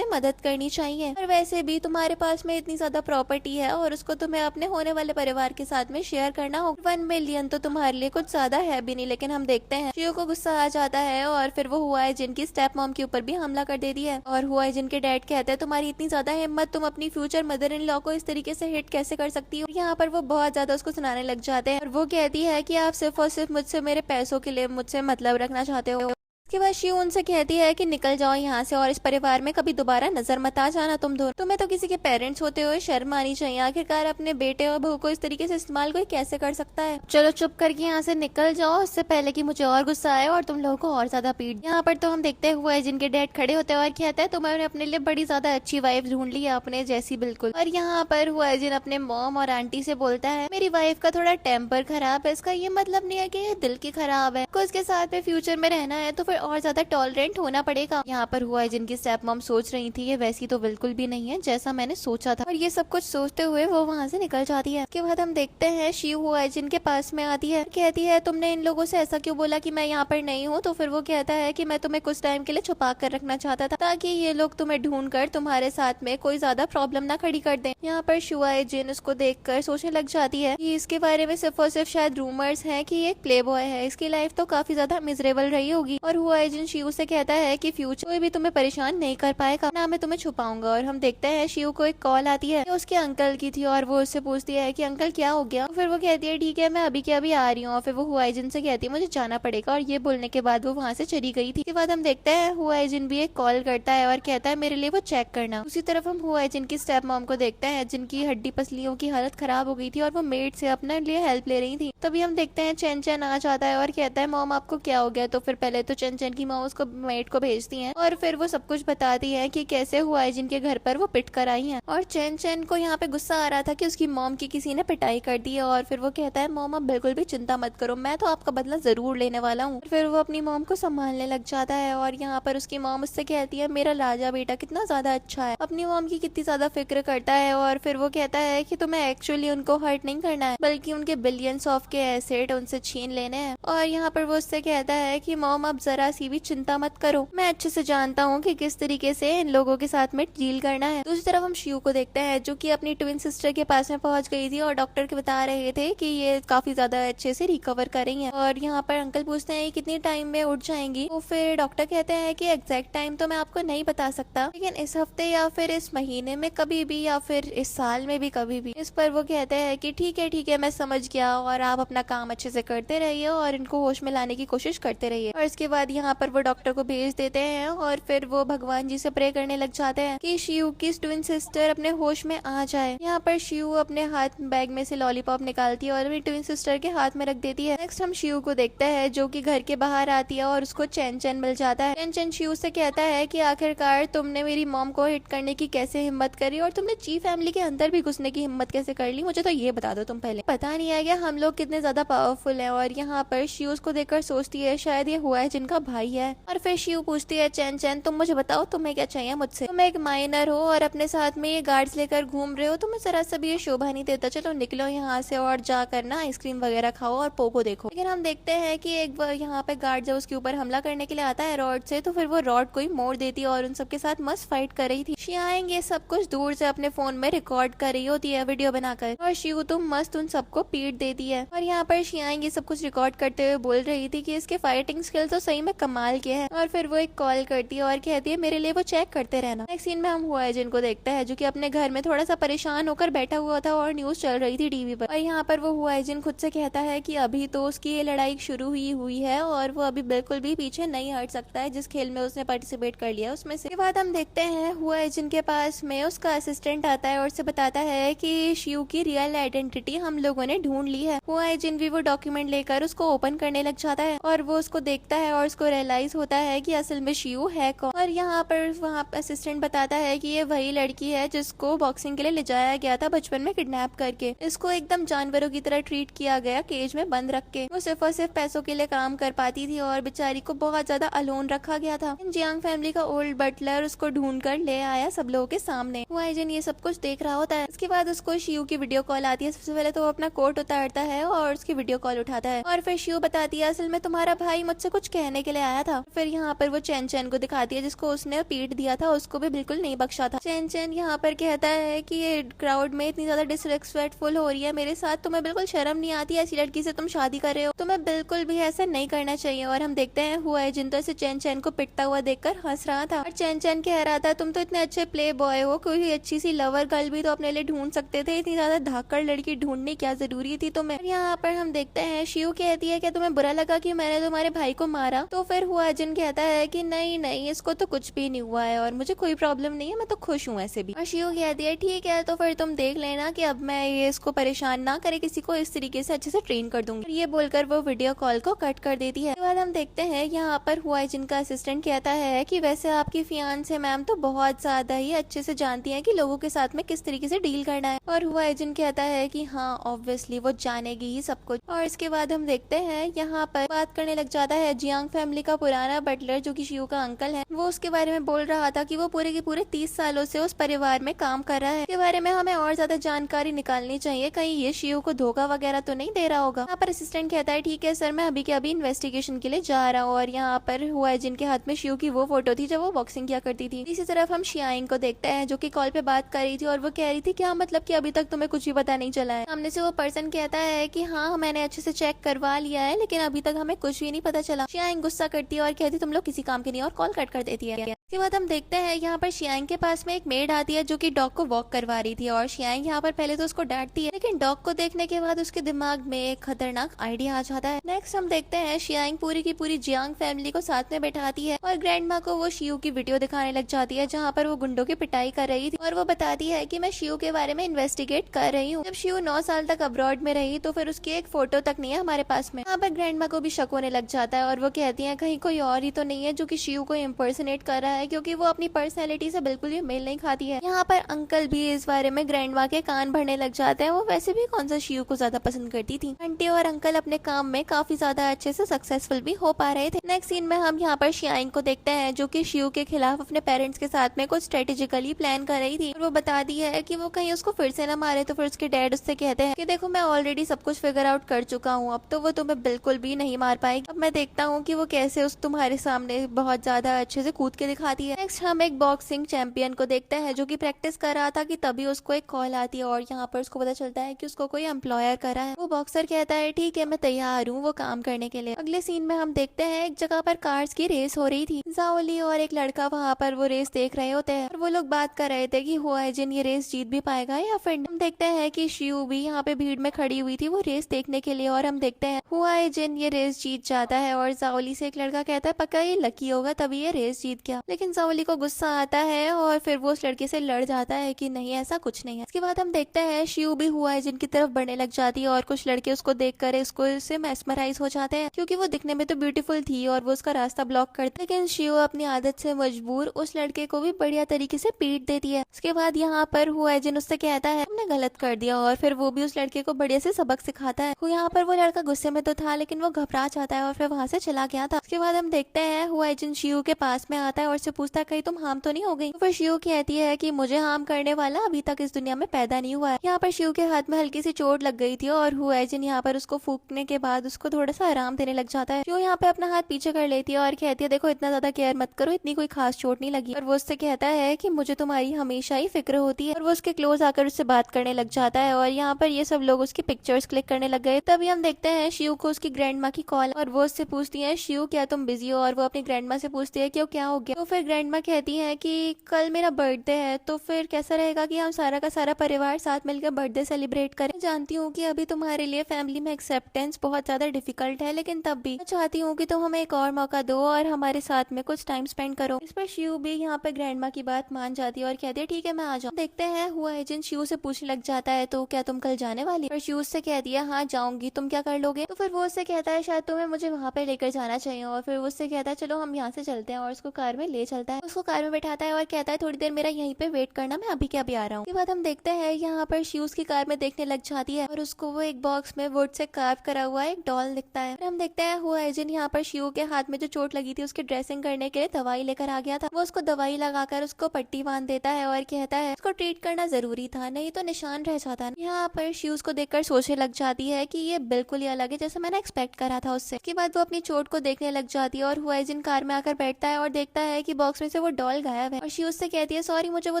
मदद करनी चाहिए। और वैसे भी तुम्हारे पास में इतनी ज्यादा प्रॉपर्टी है और उसको तुम्हें अपने होने वाले परिवार के साथ में शेयर करना होगा। 1 मिलियन तो तुम्हारे लिए कुछ ज्यादा है भी नहीं। लेकिन हम देखते हैं शिव को गुस्सा आ जाता है और फिर वो हुआ है जिनकी स्टेप मॉम के ऊपर भी हमला कर देती है। और हुआ है जिनके डैड कहते हैं तुम्हारी इतनी ज्यादा हिम्मत, तुम अपनी फ्यूचर मदर इन लॉ को इस तरीके से हिट कैसे कर सकती हो। यहाँ पर वो बहुत ज्यादा उसको सुनाने लग जाते हैं और वो कहती है कि आप सिर्फ और सिर्फ मुझसे मेरे पैसों के लिए मुझसे मतलब रखना चाहते हो। उसके बाद शिव उनसे कहती है कि निकल जाओ यहाँ से और इस परिवार में कभी दोबारा नजर मत आ जाना तुम दोनों। तुम्हें तो किसी के पेरेंट्स होते हुए शर्म आनी चाहिए। आखिरकार अपने बेटे और बहू को इस तरीके से इस्तेमाल कोई कैसे कर सकता है। चलो चुप करके यहाँ से निकल जाओ, इससे पहले कि मुझे और गुस्सा आए और तुम लोगों को और ज्यादा पीट। यहाँ पर तो हम देखते हुए जिनके डैड खड़े होते हैं और कहते हैं तुम्हारे अपने लिए बड़ी ज्यादा अच्छी वाइफ ढूंढ ली है अपने जैसी बिल्कुल। और यहाँ पर हुआ जिन अपने मॉम और आंटी से बोलता है मेरी वाइफ का थोड़ा टेम्पर खराब है, इसका ये मतलब नहीं है कि ये दिल की खराब है, उसके साथ में फ्यूचर में रहना है तो फिर और ज्यादा टॉलरेंट होना पड़ेगा। यहाँ पर हुआ है जिनकी स्टेप मॉम सोच रही थी ये वैसी तो बिल्कुल भी नहीं है जैसा मैंने सोचा था। और ये सब कुछ सोचते हुए वो वहाँ से निकल जाती है। उसके बाद हम देखते हैं शिव हुआ है जिनके पास में आती है, कहती है तुमने इन लोगों से ऐसा क्यों बोला कि मैं यहाँ पर नहीं हूँ। तो फिर वो कहता है कि मैं तुम्हें कुछ टाइम के लिए छुपा कर रखना चाहता था ताकि ये लोग तुम्हें ढूंढ कर तुम्हारे साथ में कोई ज्यादा प्रॉब्लम ना खड़ी कर दे। यहाँ पर शुआ जिन उसको देख कर सोचने लग जाती है कि इसके बारे में सिर्फ और सिर्फ शायद रूमर्स है कि ये एक प्ले बॉय है, इसकी लाइफ तो काफी ज्यादा मिजरेबल रही होगी। और हुआ है जिन शिव से कहता है कि फ्यूचर कोई भी तुम्हें परेशान नहीं कर पाएगा, ना मैं तुम्हें छुपाऊंगा। और हम देखते हैं शिव को एक कॉल आती है उसके अंकल की थी और वो उससे पूछती है कि अंकल क्या हो गया। फिर वो कहती है ठीक है मैं अभी के अभी आ रही हूँ। फिर वो हुआइजिन से कहती है मुझे जाना पड़ेगा और ये बोलने के बाद वो वहाँ से चली गई थी। इसके बाद हम देखते हैं हुआइजिन भी एक कॉल करता है और कहता है मेरे लिए वो चेक करना। उसी तरफ हम हुआइजिन की स्टेप मॉम को देखते हैं जिनकी हड्डी पसलियों की हालत खराब हो गई थी और वो मेड से अपने लिए हेल्प ले रही थी। तभी हम देखते हैं चैन चैन आ जाता है और कहता है मॉम आपको क्या हो गया। तो फिर पहले तो चैन चैन की मॉम उसको मेड को भेजती है और फिर वो सब कुछ बताती है कि कैसे हुआ है जिनके घर पर वो पिट कर आई है। और चैन चैन को यहाँ पे गुस्सा आ रहा था कि उसकी मॉम की किसी ने पिटाई कर दी है। और फिर वो कहता है मॉम आप बिल्कुल भी चिंता मत करो, मैं तो आपका बदला जरूर लेने वाला हूँ। फिर वो अपनी मॉम को संभालने लग जाता है और यहाँ पर उसकी मॉम उससे कहती है मेरा राजा बेटा कितना ज्यादा अच्छा है, अपनी मॉम की कितनी ज्यादा फिक्र करता है। और फिर वो कहता है कि तुम्हें एक्चुअली उनको हर्ट नहीं करना है बल्कि उनके बिलियंस ऑफ के एसेट उनसे छीन लेने हैं। और यहाँ पर वो उससे कहता है कि मॉम आप जरा सी भी चिंता मत करो, मैं अच्छे से जानता हूँ कि किस तरीके से इन लोगों के साथ में डील करना है। दूसरी तरफ हम शिव को देखते हैं जो कि अपनी ट्विन सिस्टर के पास में पहुंच गई थी और डॉक्टर के बता रहे थे कि ये काफी ज्यादा अच्छे से रिकवर कर रही हैं। और यहाँ पर अंकल पूछते हैं कितनी टाइम में उठ जाएंगी। तो फिर डॉक्टर कहते हैं कि एग्जैक्ट टाइम तो मैं आपको नहीं बता सकता, लेकिन इस हफ्ते या फिर इस महीने में कभी भी या फिर इस साल में भी कभी भी। इस पर वो कहते हैं कि ठीक है मैं समझ गया और आप अपना काम अच्छे से करते रहिए और इनको होश में लाने की कोशिश करते रहिए। और इसके बाद यहाँ पर वो डॉक्टर को भेज देते हैं और फिर वो भगवान जी से प्रे करने लग जाते हैं कि शिव की ट्विन सिस्टर अपने होश में आ जाए। यहाँ पर शिव अपने हाथ बैग में से लॉलीपॉप निकालती है और अपनी ट्विन सिस्टर के हाथ में रख देती है। नेक्स्ट हम शिव को देखते हैं जो कि घर के बाहर आती है और उसको चैन चैन मिल जाता है। चैन चैन शिव से कहता है कि आखिरकार तुमने मेरी मॉम को हिट करने की कैसे हिम्मत करी और तुमने ची फैमिली के अंदर भी घुसने की हिम्मत कैसे कर ली, मुझे तो ये बता दो तुम पहले। पता नहीं है क्या हम लोग कितने ज्यादा पावरफुल हैं। और यहाँ पर शिव उसको देखकर सोचती है शायद ये हुआ है जिनका भाई है। और फिर शिव पूछती है चैन चैन तुम मुझे बताओ तुम्हें क्या चाहिए मुझसे, तुम एक माइनर हो और अपने साथ में ये गार्ड्स लेकर घूम रहे हो, तुम्हें जरा सा भी ये शोभा नहीं देता, चलो निकलो यहाँ से और जाकर ना आइसक्रीम वगैरह खाओ और पोगो देखो। लेकिन हम देखते हैं कि एक बार यहाँ पे गार्ड जब उसके ऊपर हमला करने के लिए आता है रॉड से, तो फिर वो रॉड को ही मोड़ देती है और उन सबके साथ मस्त फाइट कर रही थी। शियाएंग ये सब कुछ दूर से अपने फोन में रिकॉर्ड कर रही होती है वीडियो बनाकर और शिव तो मस्त उन सबको पीट देती है। और यहाँ पर शियाएंग ये सब कुछ रिकॉर्ड करते हुए बोल रही थी कि इसके फाइटिंग स्किल तो सही में कमाल के है। और फिर वो एक कॉल करती है और कहती है मेरे लिए वो चेक करते रहना। नेक्स्ट सीन में हम हुआ जिनको देखते हैं जो कि अपने घर में थोड़ा सा परेशान होकर बैठा हुआ था और न्यूज चल रही थी टीवी पर। और यहाँ पर वो हुआ जिन खुद से कहता है कि अभी तो उसकी ये लड़ाई शुरू हुई है और वो अभी बिल्कुल भी पीछे नहीं हट सकता है जिस खेल में उसने पार्टिसिपेट कर लिया उसमें से। बाद हम देखते हैं हुआ जिनके पास में उसका असिस्टेंट आता है और उसे बताता है कि शिव की रियल आइडेंटिटी हम लोगों ने ढूंढ ली है। हुआ जिन भी वो डॉक्यूमेंट लेकर उसको ओपन करने लग जाता है और वो उसको देखता है और उसको रियलाइज होता है कि असल में शिव है कौन। और यहाँ पर वहाँ असिस्टेंट बताता है कि ये वही लड़की है जिसको बॉक्सिंग के लिए ले जाया गया था बचपन में किडनैप करके। इसको एकदम जानवरों की तरह ट्रीट किया गया केज में बंद रख के। वो सिर्फ और सिर्फ पैसों के लिए काम कर पाती थी और बेचारी को बहुत ज्यादा अलोन रखा गया था। जियांग फैमिली का ओल्ड बटलर उसको ढूंढ कर ले आया सब लोगों के सामने। वाइजन ये सब कुछ देख रहा होता है। इसके बाद उसको शिव की वीडियो कॉल आती है। सबसे पहले तो वो अपना कोट उतारता है और उसकी वीडियो कॉल उठाता है और फिर शिव बताती है असल में तुम्हारा भाई मुझसे कुछ कहने के लिए आया था। फिर यहाँ पर वो चैन चैन को दिखाती है जिसको उसने पीट दिया था, उसको भी बिल्कुल नहीं बख्शा था। चैन चैन यहाँ पर कहता है कि ये क्राउड में इतनी ज्यादा डिसरिस्पेक्टफुल हो रही है मेरे साथ, तुम्हें बिल्कुल शर्म नहीं आती, ऐसी लड़की से तुम शादी कर रहे हो, तुम्हें बिल्कुल भी ऐसा नहीं करना चाहिए। और हम देखते हैं हुआ है जिन तो ऐसे चैन चैन को पिटता हुआ देखकर हंस रहा था और चैन चैन कह रहा था तुम तो इतने अच्छे प्ले बॉय हो, कोई अच्छी सी लवर गर्ल भी तो अपने लिए ढूंढ सकते थे, इतनी ज्यादा धाकड़ लड़की ढूंढनी क्या जरूरी थी तुम्हें। यहाँ पर हम देखते हैं शिव कहती है कि तुम्हें बुरा लगा कि मैंने तुम्हारे भाई को मारा। तो फिर हुआ जिन कहता है कि नहीं नहीं इसको तो कुछ भी नहीं हुआ है और मुझे कोई प्रॉब्लम नहीं है, मैं तो खुश हूँ ऐसे भी। और शिव कहती है ठीक है तो फिर तुम देख लेना कि अब मैं ये इसको परेशान ना करे, किसी को इस तरीके से अच्छे से ट्रेन कर दूंगी। ये बोलकर वो वीडियो कॉल को कट कर देती है। उसके बाद हम देखते हैं यहाँ पर हुआ जिनका असिस्टेंट कहता है कि वैसे आपकी फियांसे मैम तो बहुत ज्यादा ही अच्छे से जानती है कि लोगों के साथ में किस तरीके से डील करना है। और हुआ जिन कहता है कि हाँ ऑब्वियसली वो जानेगी ही सब कुछ। और इसके बाद हम देखते हैं यहाँ पर बात करने लग जाता है जियांग फैमिली का पुराना बटलर जो कि शिव का अंकल है। वो उसके बारे में बोल रहा था कि वो पूरे के पूरे 30 सालों से उस परिवार में काम कर रहा है। इसके बारे में हमें और ज्यादा जानकारी निकालनी चाहिए, कहीं ये शिव को धोखा वगैरह तो नहीं दे रहा होगा। यहाँ पर असिस्टेंट कहता है ठीक है सर मैं अभी के अभी इन्वेस्टिगेशन के लिए जा रहा हूँ। और यहाँ पर हुआ है जिनके हाथ में शिव की वो फोटो थी जब वो बॉक्सिंग किया करती थी। इसी तरफ हम शियाइंग को देखते हैं जो कि कॉल पे बात कर रही थी और वो कह रही थी क्या मतलब कि अभी तक तुम्हें कुछ भी पता नहीं चला है। सामने से वो पर्सन कहता है कि हाँ मैंने अच्छे से चेक करवा लिया है लेकिन अभी तक हमें कुछ भी नहीं पता चला। शियाइंग गुस्सा करती है और कहती तुम लोग किसी काम के नहीं और कॉल कट कर देती है। इसके बाद हम देखते हैं यहाँ पर शियाइंग के पास में एक मेड आती है जो कि डॉग को वॉक करवा रही थी। और शियाइंग यहाँ पर पहले तो उसको डांटती है लेकिन डॉग को देखने के बाद उसके दिमाग में एक खतरनाक आइडिया आ जाता है। नेक्स्ट हम देखते हैं शियाइंग पूरी की पूरी जियांग फैमिली को साथ में बैठाती है और ग्रैंड माँ को वो शिव की वीडियो दिखाने लग जाती है जहाँ पर वो गुंडों की पिटाई कर रही थी। और वो बताती है कि मैं शिव के बारे में इन्वेस्टिगेट कर रही हूँ। जब शिव 9 साल तक अब्रॉड में रही तो फिर उसकी एक फोटो तक नहीं है हमारे पास में। यहाँ पर ग्रैंड माँ को भी शक होने लग जाता है और वो कहती है कहीं कोई और ही तो नहीं है जो कि शिव को इम्पर्सनेट कर रहा है क्योंकि वो अपनी पर्सनैलिटी से बिल्कुल भी मेल नहीं खाती है। यहाँ पर अंकल भी इस बारे में ग्रैंड माँ के कान भरने लग जाते हैं। वो वैसे भी कौन सा शिव को ज्यादा पसंद करती थी। आंटी और अंकल अपने काम में काफी ज्यादा अच्छे से सक्सेसफुल भी हो पा रहे थे। नेक्स्ट सीन में हम यहाँ पर शियाइंग को देखते हैं जो कि शिव के खिलाफ अपने पेरेंट्स के साथ में कुछ स्ट्रेटेजिकली प्लान कर रही थी। और वो बताती है कि वो कहीं उसको फिर से न मारे। तो फिर उसके डैड उससे कहते हैं कि देखो मैं ऑलरेडी सब कुछ फिगर आउट कर चुका हूँ, अब तो वो तुम्हें बिल्कुल भी नहीं मार पाएगी। अब मैं देखता हूँ कि वो कैसे उस तुम्हारे सामने बहुत ज्यादा अच्छे से कूद के दिखाती है। नेक्स्ट हम एक बॉक्सिंग चैंपियन को देखते हैं जो कि प्रैक्टिस कर रहा था कि तभी उसको एक कॉल आती है और यहाँ पर उसको पता चलता है कि उसको कोई एम्प्लॉयर कर रहा है। वो बॉक्सर कहता है ठीक है मैं तैयार हूँ वो काम करने के लिए। अगले सीन में हम देखते हैं एक जगह पर कार्स की रेस हो रही थी। जाओली और एक लड़का वहाँ पर वो रेस देख रहे होते हैं और वो लोग बात कर रहे थे कि हुआ जिन ये रेस जीत भी पाएगा या फिर। हम देखते हैं कि शिव भी यहाँ पे भीड़ में खड़ी हुई थी वो रेस देखने के लिए और हम देखते हैं हुआ जिन ये रेस जीत जाता है। और जाओली से एक लड़का कहता है पक्का ये लकी होगा तभी ये रेस जीत गया। लेकिन जाओली को गुस्सा आता है और फिर वो उस लड़के से लड़ जाता है कि नहीं ऐसा कुछ नहीं है। इसके बाद हम देखते हैं शिव भी हुआ जिनकी तरफ बढ़ने लग जाती है और कुछ लड़के उसको देख कर इससे मेस्मराइज हो जाते हैं क्योंकि वो दिखने में तो ब्यूटीफुल थी और वो उसका रास्ता ब्लॉक करते। लेकिन शिव अपनी आदत से मजबूर उस लड़के को भी बढ़िया तरीके से पीट देती है। उसके बाद यहाँ पर हुआ जिन उससे कहता है हमने गलत कर दिया और फिर वो भी उस लड़के को बढ़िया से सबक सिखाता है। यहाँ पर वो लड़का गुस्से में तो था लेकिन वो घबरा जाता है और फिर वहाँ से चला गया था। उसके बाद हम देखते हैं हुआ जिन शिव के पास में आता है और उससे पूछता है कहीं तुम हार्म तो नहीं हो गई। तो फिर शिव कहती है कि मुझे हार्म करने वाला अभी तक इस दुनिया में पैदा नहीं हुआ है। यहाँ पर शिव के हाथ में हल्की सी चोट लग गई थी और हुआ जिन यहाँ पर उसको फूकने के बाद उसको थोड़ा सा आराम देने लग जाता है। शिव यहाँ पे अपना हाथ पीछे कर लेती है और कहती है देखो इतना ज्यादा केयर मत करो, इतनी कोई खास चोट नहीं लगी। और वो उससे कहता है कि मुझे तुम्हारी हमेशा ही फिक्र होती है और वो उसके क्लोज आकर उससे बात करने लग जाता है। और यहाँ पर ये सब लोग उसकी पिक्चर्स क्लिक करने लग गए। तभी हम देखते हैं शिव को उसकी ग्रैंड माँ की कॉल और वो उससे पूछती है शिव शिव क्या तुम बिजी हो? और वो अपनी ग्रैंड माँ से पूछती है कि क्या हो गया? तो फिर ग्रैंड माँ कहती है कि कल मेरा बर्थडे है, तो फिर कैसा रहेगा कि हम सारा का सारा परिवार साथ मिलकर बर्थडे सेलिब्रेट करें। जानती हूँ कि अभी तुम्हारे लिए फैमिली में एक्सेप्टेंस बहुत ज्यादा डिफिकल्ट है, लेकिन तब भी मैं चाहती हूँ कि तुम हमें एक और मौका दो और हमारे साथ में कुछ टाइम स्पेंड करो। इस पर शिव भी यहाँ पे ग्रैंड माँ की बात मान जाती है और कहती है ठीक है मैं आ जाऊँ। देखते हैं हुआ एजेंट शिव से पूछने लग जाता है तो क्या तुम कल जाने वाली? पर शिव उससे कहती है हाँ जाऊंगी, तुम क्या कर लोगे? तो फिर वो उससे कहता है शायद तुम्हें मुझे वहाँ पे लेकर जाना चाहिए। और फिर वो उससे कहता है चलो हम यहाँ से चलते हैं, और उसको कार में ले चलता है, उसको कार में बैठाता है और कहता है थोड़ी देर मेरा यहीं पे वेट करना, मैं अभी के अभी आ रहा हूँ। उसके बाद हम देखते हैं यहाँ पर शिव उसकी कार में देखने लग जाती है और उसको वो एक बॉक्स में वुड से कार्व करा हुआ एक डॉल दिखता है। हम देखते हैं हुआ एजेंट यहाँ पर शिव के हाथ में जो चोट लगी थी उसकी ड्रेसिंग करने के लिए दवाई लेकर आ गया था। वो उसको दवाई लगाकर उसको पट्टी बांध देता है और कहता है उसको ट्रीट करना जरूरी था, नहीं तो निशान रह जाता। यहाँ पर शिव उसको देखकर सोचने लग जाती है कि ये बिल्कुल ही अलग है जैसे मैंने एक्सपेक्ट करा था उससे। उसके बाद वो अपनी चोट को देखने लग जाती है और हुआ एजेंट कार में आकर बैठता है और देखता है कि बॉक्स में से वो डॉल गायब है। और शिव उससे कहती है सॉरी मुझे वो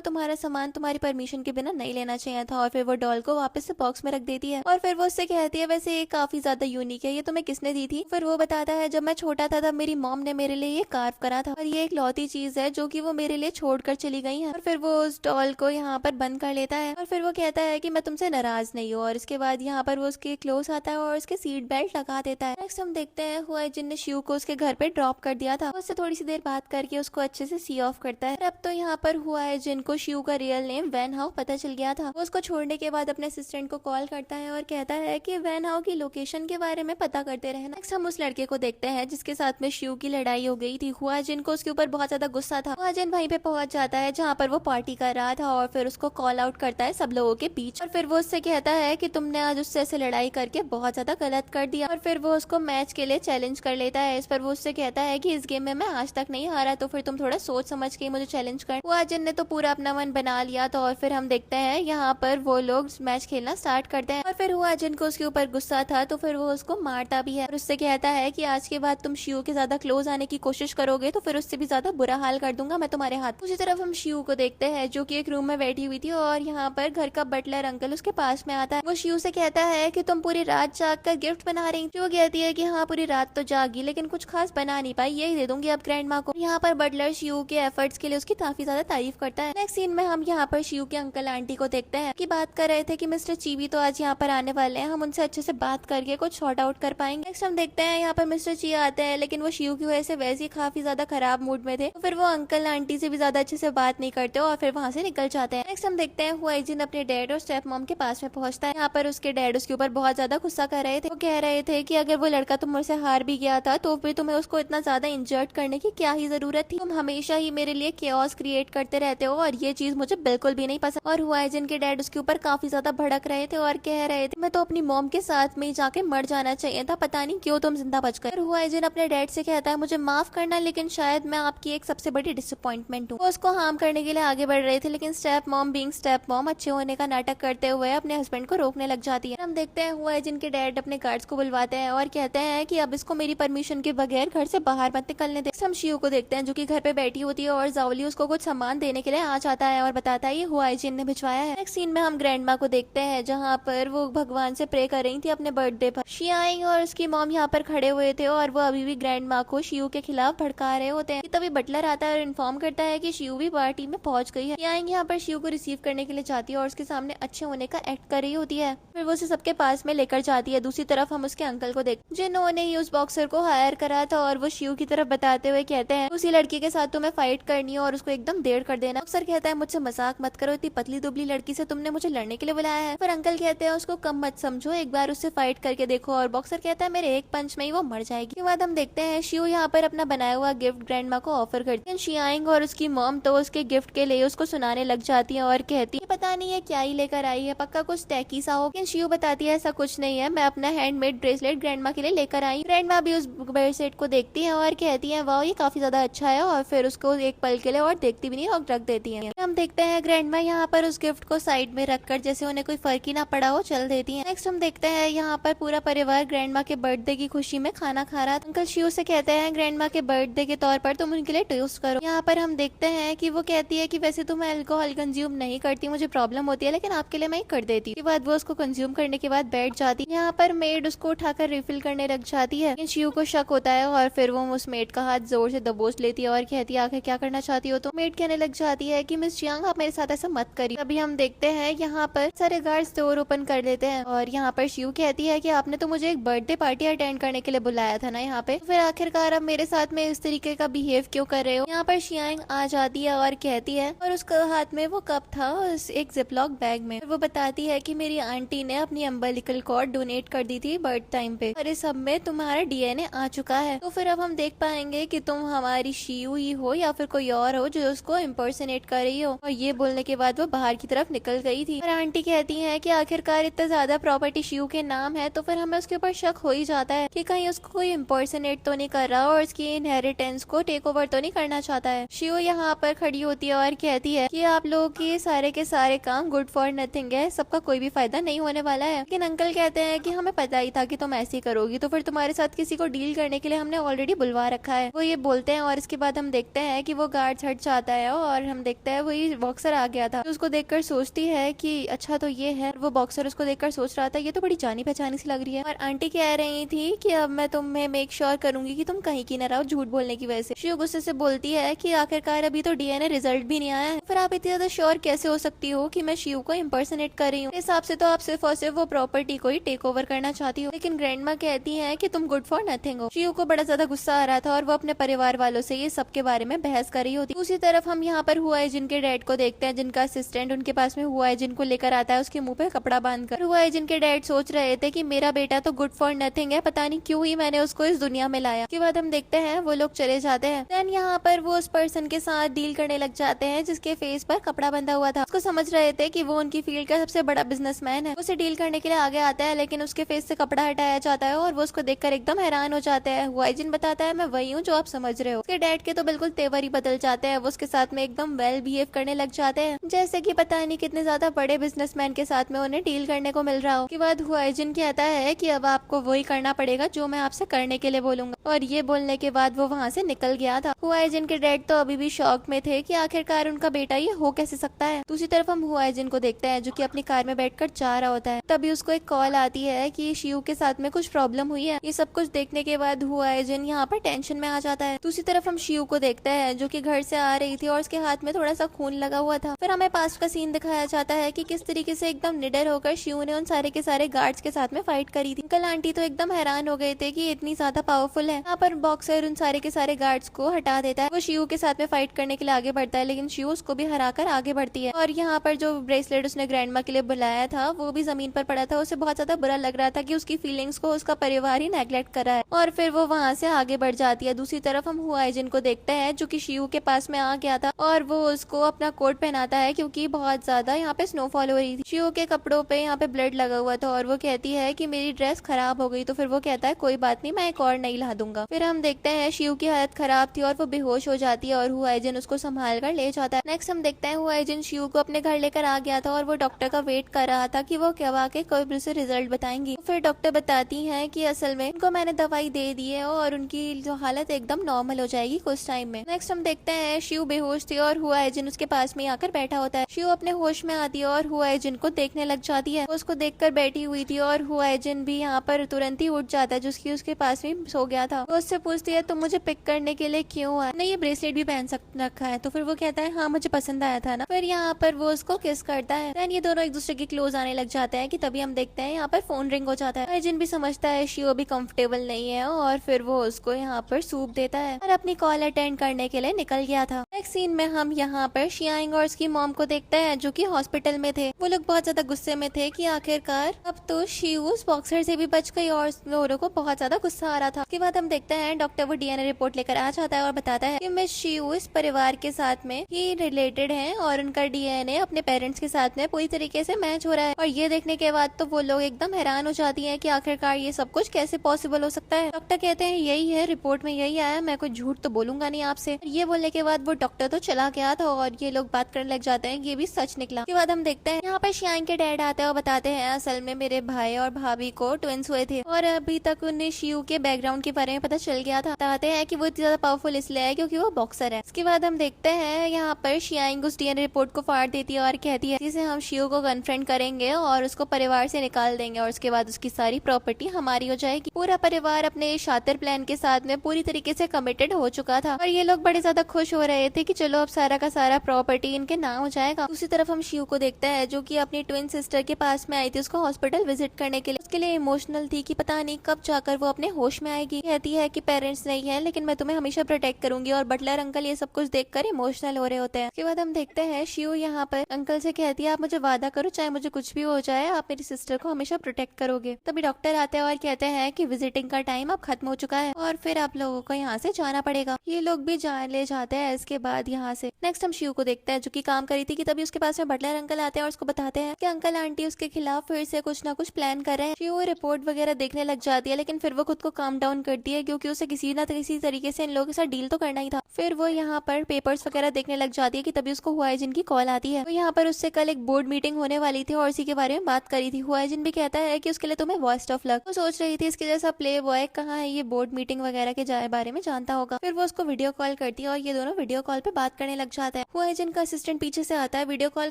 तुम्हारा सामान तुम्हारी परमिशन के बिना नहीं लेना चाहिए था। और फिर वो डॉल को वापस से बॉक्स में रख देती है और फिर वो उससे कहती है वैसे ये काफी ज्यादा यूनिक है, ये तुम्हें किसने दी थी? फिर वो बताता है जब मैं छोटा था तब मेरी मॉम ने मेरे लिए ये कार्व करा था और ये एक लौती चीज है जो कि वो मेरे लिए छोड़कर चली गई है। और फिर वो उस डॉल को यहाँ पर बंद कर लेता है और फिर वो कहता है कि मैं तुमसे नाराज नहीं हूँ। और इसके बाद यहाँ पर वो उसके क्लोज आता है और उसके सीट बेल्ट लगा देता है। नेक्स्ट हम देखते हैं हुआ जिनने शिव को उसके घर पे ड्रॉप कर दिया था, उससे थोड़ी सी देर बात करके उसको अच्छे से सी ऑफ करता है। अब तो यहाँ पर हुआ है जिनको शिव का रियल नेम वैन हाउ पता चल गया था। वो उसको छोड़ने के बाद अपने असिस्टेंट को कॉल करता है और कहता है कि वैन हाउ की लोकेशन के बारे में पता करते रहना। नेक्स्ट हम उस लड़के को देखते हैं जिसके साथ में शिव की लड़ाई हो गई थी। हुआ जिनको उसके ऊपर बहुत ज्यादा गुस्सा था। हुआ जिन वहीं पे पहुंच जाता है जहाँ पर वो पार्टी कर रहा था और फिर उसको कॉल आउट करता है सब लोगों के बीच। और फिर वो उससे कहता है कि तुमने आज उससे ऐसे लड़ाई करके बहुत ज्यादा गलत कर दिया। और फिर वो उसको मैच के लिए चैलेंज कर लेता है। इस पर वो उससे कहता है कि इस गेम में मैं आज तक नहीं हारा, तो फिर तुम थोड़ा सोच समझ के मुझे चैलेंज कर। हुआ जिन ने तो पूरा अपना मन बना लिया। तो और फिर हम देखते हैं यहाँ पर वो लोग मैच खेलना स्टार्ट करते हैं। और फिर हुआ जिन को उसके ऊपर गुस्सा था तो फिर वो उसको मारता भी है और उससे कहता है कि आज के बाद तुम शिव के ज्यादा क्लोज आने की कोशिश करोगे तो फिर उससे भी ज्यादा बुरा हाल कर दूंगा मैं तुम्हारे हाथ। उसी तरफ हम शिव को देखते हैं जो कि एक रूम में बैठी हुई थी और यहाँ पर घर का बटलर अंकल उसके पास में आता है। वो शिव से कहता है कि तुम पूरी रात जाग कर गिफ्ट बना रही। शिव कहती है कि हाँ पूरी रात तो जागी लेकिन कुछ खास बना नहीं पाई, यही दे दूंगी अब ग्रैंड माँ को। यहाँ पर बटलर शिव के एफर्ट्स के लिए उसकी काफी ज्यादा तारीफ करता है। नेक्स्ट सीन में हम यहाँ पर शिव के अंकल आंटी को देखते हैं कि बात कर रहे थे कि मिस्टर चीवी तो आज यहाँ पर आने वाले हैं, हम उनसे अच्छे से बात करके कुछ सॉर्ट आउट कर पाएंगे। नेक्स्ट हम देखते हैं यहाँ पर मिस्टर ची आते हैं लेकिन वो शिव की वजह से वैसे ही काफी ज्यादा खराब मूड में थे, तो फिर वो अंकल आंटी से भी ज्यादा अच्छे से बात नहीं करते और फिर वहाँ से निकल जाते हैं। नेक्स्ट हम देखते हैं हुआ जिन अपने डैड और स्टेप मॉम के पास में पहुंचता है। यहाँ पर उसके डैड उसके ऊपर बहुत ज्यादा गुस्सा कर रहे थे। वो कह रहे थे कि अगर वो लड़का तुम मुझसे हार भी गया था तो फिर तुम्हें उसको इतना ज्यादा इंजर्ट करने की क्या ही जरूरत थी, तुम हमेशा ही मेरे लिए केओस क्रिएट करते रहते हो और ये चीज मुझे बिल्कुल भी नहीं पसंद। और हुआ जिन के डैड उसके ऊपर काफी ज्यादा भड़क रहे थे और कह रहे थे मैं तो अपनी मॉम के साथ में ही जाके मर जाना चाहिए था, पता नहीं क्यों तुम जिंदा बच गए। हुआ जिन अपने डैड से कहता है मुझे माफ करना लेकिन शायद मैं आपकी एक सबसे बड़ी डिसअपॉइंटमेंट हूँ। वो उसको हार्म करने के लिए आगे बढ़ रहे थे लेकिन step mom being step mom अच्छे होने का नाटक करते हुए अपने हस्बैंड को रोकने लग जाती है। हम देखते हैं हुआ जिनके डैड अपने गार्ड्स को बुलवाते हैं और कहते हैं कि अब इसको मेरी परमिशन के बगैर घर से बाहर मत निकलने दे। हम शिव को देखते हैं जो कि घर पे बैठी होती है और जावली उसको कुछ सामान देने के लिए आ जाता है और बताता है ये हुआ जिन ने भिजवाया है। नेक्स्ट सीन में हम ग्रैंड माँ को देखते हैं जहाँ पर वो भगवान से प्रे कर रही थी अपने बर्थडे पर। शियाइंग और उसकी मॉम यहाँ पर खड़े हुए थे और वो अभी भी ग्रैंड माँ को शिव के खिलाफ भड़का रहे होते हैं। तभी बटलर आता है और इन्फॉर्म करता है कि शिव भी पार्टी में पहुंच गई है। शियाइंग यहाँ पर शिव को रिसीव करने के लिए जाती है और उसके सामने अच्छे होने का एक्ट कर रही होती है। फिर वो उसे सबके पास में लेकर जाती है। दूसरी तरफ हम उसके अंकल को देखते जिन्होंने ही उस बॉक्सर को हायर करा था और वो शिव की तरफ बताते हुए कहते हैं उसी लड़की के साथ तुम्हें फाइट करनी है और उसको एकदम देर कर देना। बॉक्सर कहता है मुझसे मजाक मत करो, इतनी पतली दुबली लड़की से तुमने मुझे लड़ने के लिए बुलाया है। फिर अंकल कहते हैं उसको कम मत समझो, एक बार उससे फाइट करके देखो। और बॉक्सर कहता है मेरे एक पंच में ही वो मर जाएगी। बाद हम देखते हैं शिव यहाँ पर अपना बनाया हुआ गिफ्ट ग्रैंड माँ को ऑफर करती है। शियाइंग और उसकी मॉम तो उसके गिफ्ट के लिए उसको सुनाने लग जाती है और कहती है पता नहीं है क्या ही लेकर आई है, पक्का कुछ टैकी सा हो। लेकिन शिव बताती है ऐसा कुछ नहीं है, मैं अपना हैंडमेड ब्रेसलेट ग्रैंड माँ के लिए लेकर आई। ग्रैंड माँ भी उस ब्रेसलेट को देखती है और कहती है वाह ये काफी ज्यादा अच्छा है और फिर उसको एक पल के लिए और देखती भी नहीं और रख देती है। हम देखते हैं ग्रैंड माँ यहाँ पर उस गिफ्ट को साइड में रखकर जैसे उन्हें कोई फर्क ही ना पड़ा हो चल देती है। नेक्स्ट हम देखते हैं यहाँ पर पूरा परिवार ग्रैंड माँ के बर्थडे की खुशी में खाना खा रहा था। अंकल शिव से कहते हैं ग्रैंड माँ के बर्थडे के तौर पर तुम उनके लिए टोस्ट करो। यहाँ पर हम देखते हैं कि वो कहती है कि वैसे तो मैं अल्कोहल कंज्यूम नहीं करती, मुझे प्रॉब्लम होती है, लेकिन आपके लिए मैं कर देती हूँ। बाद वो उसको कंज्यूम करने के बाद बैठ जाती है। यहाँ पर मेड उसको उठाकर रिफिल करने लग जाती है, लेकिन शिव को शक होता है और फिर वो उस मेड का हाथ जोर से दबोच लेती है और कहती है आखिर क्या करना चाहती हो। तो मेड कहने लग जाती है कि मिस जियांग आप मेरे साथ ऐसा मत करिए। अभी हम देखते हैं यहाँ पर सारे गार्ड्स डोर ओपन कर देते हैं और यहाँ पर शिव कहती है कि आपने तो मुझे एक बर्थडे पार्टी अटेंड करने के लिए बुलाया था ना यहाँ पे, फिर आखिरकार आप मेरे साथ में इस तरीके का बिहेव क्यों कर रहे हो। यहाँ पर जियांग आ जाती है और कहती है, और उसके हाथ में वो कप था एक जिपलॉक बैग में। वो बताती है कि मेरी आंटी ने अपनी अम्बिलिकल कॉर्ड डोनेट कर दी थी बर्थ टाइम पे और इस सब में तुम्हारा डीएनए आ चुका है। तो फिर अब हम देख पाएंगे कि तुम हमारी शियू ही हो या फिर कोई और हो जो उसको इम्पर्सनेट कर रही हो। और ये बोलने के बाद वो बाहर की तरफ निकल गई थी और आंटी कहती है कि आखिरकार इतना ज्यादा प्रॉपर्टी शियू के नाम है तो फिर हमें उसके ऊपर शक हो ही जाता है कि कहीं उसको कोई इम्पर्सनेट तो नहीं कर रहा और उसकी इनहेरिटेंस को टेक ओवर तो नहीं करना चाहता है। शियू यहाँ पर खड़ी होती है और कहती है कि आप लोगों की सारे के सारे काम गुड फॉर नथिंग है, सबका कोई भी फायदा नहीं होने वाला है। लेकिन अंकल कहते हैं कि हमें पता ही था कि तुम ऐसी करोगी, तो फिर तुम्हारे साथ किसी को डील करने के लिए हमने ऑलरेडी बुलवा रखा है। वो ये बोलते हैं और इसके बाद हम देखते हैं कि वो गार्ड हट जाता है और हम देखते हैं वही बॉक्सर आ गया था। तो उसको देखकर सोचती है कि अच्छा तो ये है। वो बॉक्सर उसको देखकर सोच रहा था ये तो बड़ी जानी पहचानी सी लग रही है। और आंटी कह रही थी कि अब मैं तुम्हें मेक श्योर करूंगी कि तुम कहीं की न रहो झूठ बोलने की वजह से। शिव गुस्से से बोलती है कि आखिरकार अभी तो डीएनए रिजल्ट भी नहीं आया है, फिर आप इतनी ज्यादा श्योर कैसे हो सकती हो कि मैं शिव को इम्पर्सनेट कर रही हूँ। हिसाब से तो आप सिर्फ और सिर्फ वो प्रॉपर्टी को ही टेक ओवर करना चाहती हो। लेकिन ग्रैंडमा कहती है कि तुम गुड फॉर नथिंग हो। शिव को बड़ा ज्यादा गुस्सा आ रहा था और वो अपने परिवार वालों से ये सब के बारे में बहस कर रही होती। दूसरी तरफ हम यहाँ पर हुआ है जिनके डैड को देखते हैं, जिनका असिस्टेंट उनके पास में हुआ है जिनको लेकर आता है उसके मुंह पे कपड़ा बांधकर। हुआ है जिनके डैड सोच रहे थे कि मेरा बेटा तो गुड फॉर नथिंग है, पता नहीं क्यों ही मैंने उसको इस दुनिया में लाया। उसके बाद हम देखते हैं वो लोग चले जाते हैं। देन यहाँ पर वो उस पर्सन के साथ डील करने लग जाते हैं जिसके फेस पर कपड़ा बंधा हुआ था। उसको समझ रहे थे कि वो उनकी फील्ड का सबसे बड़ा बिजनेसमैन है। उसे डील करने के लिए आगे आता है लेकिन उसके फेस से कपड़ा हटाया जाता है और वो उसको देखकर एकदम हैरान हो जाता है। वाइजिन बताता है मैं वही हूँ जो आप समझ रहे हो। उसके डैड के तो बिल्कुल तेवर ही बदल जाते हैं। वो उसके साथ में एकदम वेल बिहेव करने लग जाते हैं जैसे कि पता नहीं कितने ज्यादा बड़े बिजनेसमैन के साथ में उन्हें डील करने को मिल रहा हो। के बाद वाइजिन कहता है कि अब आपको वही करना पड़ेगा जो मैं आपसे करने के लिए बोलूंगा। और ये बोलने के बाद वो वहाँ से निकल गया था। हुआइजिन के डैड तो अभी भी शॉक में थे कि आखिरकार उनका बेटा ये हो कैसे सकता है। दूसरी तरफ हम हुआइजिन को देखते हैं जो कि अपनी कार में बैठकर जा रहा होता है। तभी उसको एक कॉल आती है कि शिव के साथ में कुछ प्रॉब्लम हुई है। ये सब कुछ देखने के बाद हुआइजिन यहाँ पर टेंशन में आ जाता है। दूसरी तरफ हम शिव को देखते हैं जो कि घर से आ रही थी और उसके हाथ में थोड़ा सा खून लगा हुआ था। फिर हमें पास्ट का सीन दिखाया जाता है कि किस तरीके से एकदम निडर होकर शिव ने उन सारे के सारे गार्ड्स के साथ में फाइट करी थी। अंकल आंटी तो एकदम हैरान हो गए थे कि इतनी ज्यादा पावरफुल है। यहाँ पर बॉक्सर उन सारे के सारे गार्ड्स को हटा देता है। वो शिव के साथ में फाइट करने के लिए आगे बढ़ता है लेकिन शिव उसको भी हराकर आगे बढ़ती है। और यहाँ पर जो ब्रेसलेट उसने ग्रैंडमा के लिए बुलाया था वो भी जमीन पर पड़ा था। उसे बहुत ज्यादा बुरा लग रहा था कि उसकी फीलिंग्स को उसका परिवार ही नेग्लेक्ट कर रहा है और फिर वो वहाँ से आगे बढ़ जाती है। दूसरी तरफ हम हुआइजिन को देखते हैं जो कि शिव के पास में आ गया था और वो उसको अपना कोट पहनाता है क्योंकि बहुत ज्यादा यहाँ पे स्नोफॉल हो रही थी। शिव के कपड़ों पे यहाँ पे ब्लड लगा हुआ था और वो कहती है कि मेरी ड्रेस खराब हो गई। तो फिर वो कहता है कोई बात नहीं, मैं एक और नई ला दूंगा। फिर हम देखते हैं शिव की हालत खराब थी और वो बेहोश हो जाती है और हुआइजिन उसको संभाल कर ले जाता है। नेक्स्ट हम देखते हैं हुआइजिन शिव को अपने घर लेकर आ गया था और वो डॉक्टर का वेट कर रहा था कि वो कब आके कोई से रिजल्ट बताएंगी। फिर डॉक्टर बताती है कि असल में उनको मैंने दवाई दे दी है और उनकी जो हालत एकदम नॉर्मल हो जाएगी कुछ टाइम में। नेक्स्ट हम देखते हैं शिव बेहोश थी और हुआइजिन उसके पास में आकर बैठा होता है। शिव अपने होश में आती है और हुआइजिन को देखने लग जाती है। उसको देखकर बैठी हुई थी और हुआइजिन भी यहाँ पर तुरंत ही उठ जाता है जिसकी उसके पास में सो गया था। वो उससे पूछती है तुम मुझे पिक करने के लिए क्यों आए? नहीं, ये ब्रेसलेट भी पहन रखा है। तो फिर वो कहता है हाँ मुझे पसंद आया था ना। फिर यहाँ पर वो उसको किस करता है। देन ये दोनों एक दूसरे के क्लोज आने लग जाते हैं कि तभी हम देखते हैं यहाँ पर फोन रिंग हो जाता है। हुआइजिन भी समझता है शिव भी कंफर्टेबल नहीं है और फिर वो उसको यहाँ पर सूप देता है और अपनी कॉल अटेंड करने के लिए निकल गया था। नेक्स्ट सीन में हम यहाँ पर शियांग और उसकी मॉम को देखते हैं जो कि हॉस्पिटल में थे। वो लोग बहुत ज्यादा गुस्से में थे कि आखिरकार अब तो शिव उस बॉक्सर से भी बच गई और लोगों को बहुत ज्यादा गुस्सा आ रहा था। उसके बाद हम देखते हैं डॉक्टर वो डीएनए रिपोर्ट लेकर आ जाता है और बताता है कि मिस शिव इस परिवार के साथ में ही रिलेटेड है और उनका डीएनए अपने पेरेंट्स के साथ में पूरी तरीके से मैच हो रहा है। और ये देखने के बाद तो वो लोग एकदम हैरान हो जाती है कि आखिरकार ये सब कुछ कैसे पॉसिबल हो सकता है। डॉक्टर कहते हैं यही है, रिपोर्ट में यही आया, मैं कोई झूठ तो बोलूंगा नहीं आपसे। ये बोलने के बाद वो डॉक्टर तो चला गया था और ये लोग बात करने लग जाते हैं ये भी सच निकला। उसके बाद हम देखते हैं यहाँ पर शियांग के डैड आते हैं और बताते हैं असल में मेरे भाई और भाभी को ट्विंस हुए थे और अभी तक उन्हें शिव के बैकग्राउंड के बारे में पता चल गया था। बताते हैं कि वो इतनी ज्यादा पावरफुल इसलिए है क्योंकि वो बॉक्सर है। इसके बाद हम देखते हैं यहाँ पर शियांग उस डीएनए रिपोर्ट को फाड़ देती है और कहती है जिसे हम शिव को कन्फ्रंट करेंगे और उसको परिवार से निकाल देंगे और उसके बाद उसकी सारी प्रॉपर्टी हमारी हो जाएगी। पूरा परिवार अपने शातिर प्लान के साथ में पूरी तरीके से कमिटेड हो चुका था और ये लोग बड़े ज्यादा खुश हो रहे थे कि चलो अब सारा का सारा प्रॉपर्टी इनके नाम हो जाएगा। दूसरी तरफ हम शिव को देखते हैं जो कि अपनी ट्विन सिस्टर के पास में आई थी उसको हॉस्पिटल विजिट करने के लिए। उसके लिए इमोशनल थी कि पता नहीं कब जाकर वो अपने होश में आएगी। कहती है कि पेरेंट्स नहीं है लेकिन मैं तुम्हें हमेशा प्रोटेक्ट करूंगी और बटलर अंकल ये सब कुछ देखकर इमोशनल हो रहे होते हैं। उसके बाद हम देखते हैं शिव यहाँ पर अंकल से कहती है आप मुझे वादा करो चाहे मुझे कुछ भी हो जाए आप मेरी सिस्टर को हमेशा प्रोटेक्ट करोगे। तभी डॉक्टर आते हैं और कहते हैं कि विजिटिंग का टाइम अब खत्म हो चुका है और फिर आप लोगों को यहाँ से जाना पड़ेगा। ये लोग भी ले जाते हैं। इसके बाद यहाँ से नेक्स्ट हम शिव को देखते हैं जो कि काम करी थी कि तभी उसके पास में बटलर अंकल आते हैं और उसको बताते हैं कि अंकल आंटी उसके खिलाफ फिर से कुछ ना कुछ प्लान कर रहे हैं। शिव रिपोर्ट वगैरह देखने लग जाती है लेकिन फिर वो खुद को काम डाउन करती है क्योंकि उसे किसी न किसी तरीके से इन लोगों के साथ डील तो करना ही था। फिर वो यहाँ पर पेपर्स वगैरह देखने लग जाती है कि तभी उसको हुआइजिन की कॉल आती है। तो यहाँ पर उससे कल एक बोर्ड मीटिंग होने वाली थी और इसी के बारे में बात करी थी। हुआइजिन भी कहता है कि उसके लिए तुम्हें बेस्ट ऑफ लक। वो सोच रही थी इसके जैसा प्ले बॉय कहाँ है, ये बोर्ड मीटिंग वगैरह के बारे में जानता होगा। फिर वो उसको वीडियो कॉल करती है और ये दोनों वीडियो कॉल पे बात करने लग जाते हैं। हुआइजिन का असिस्टेंट पीछे से आता है, वीडियो कॉल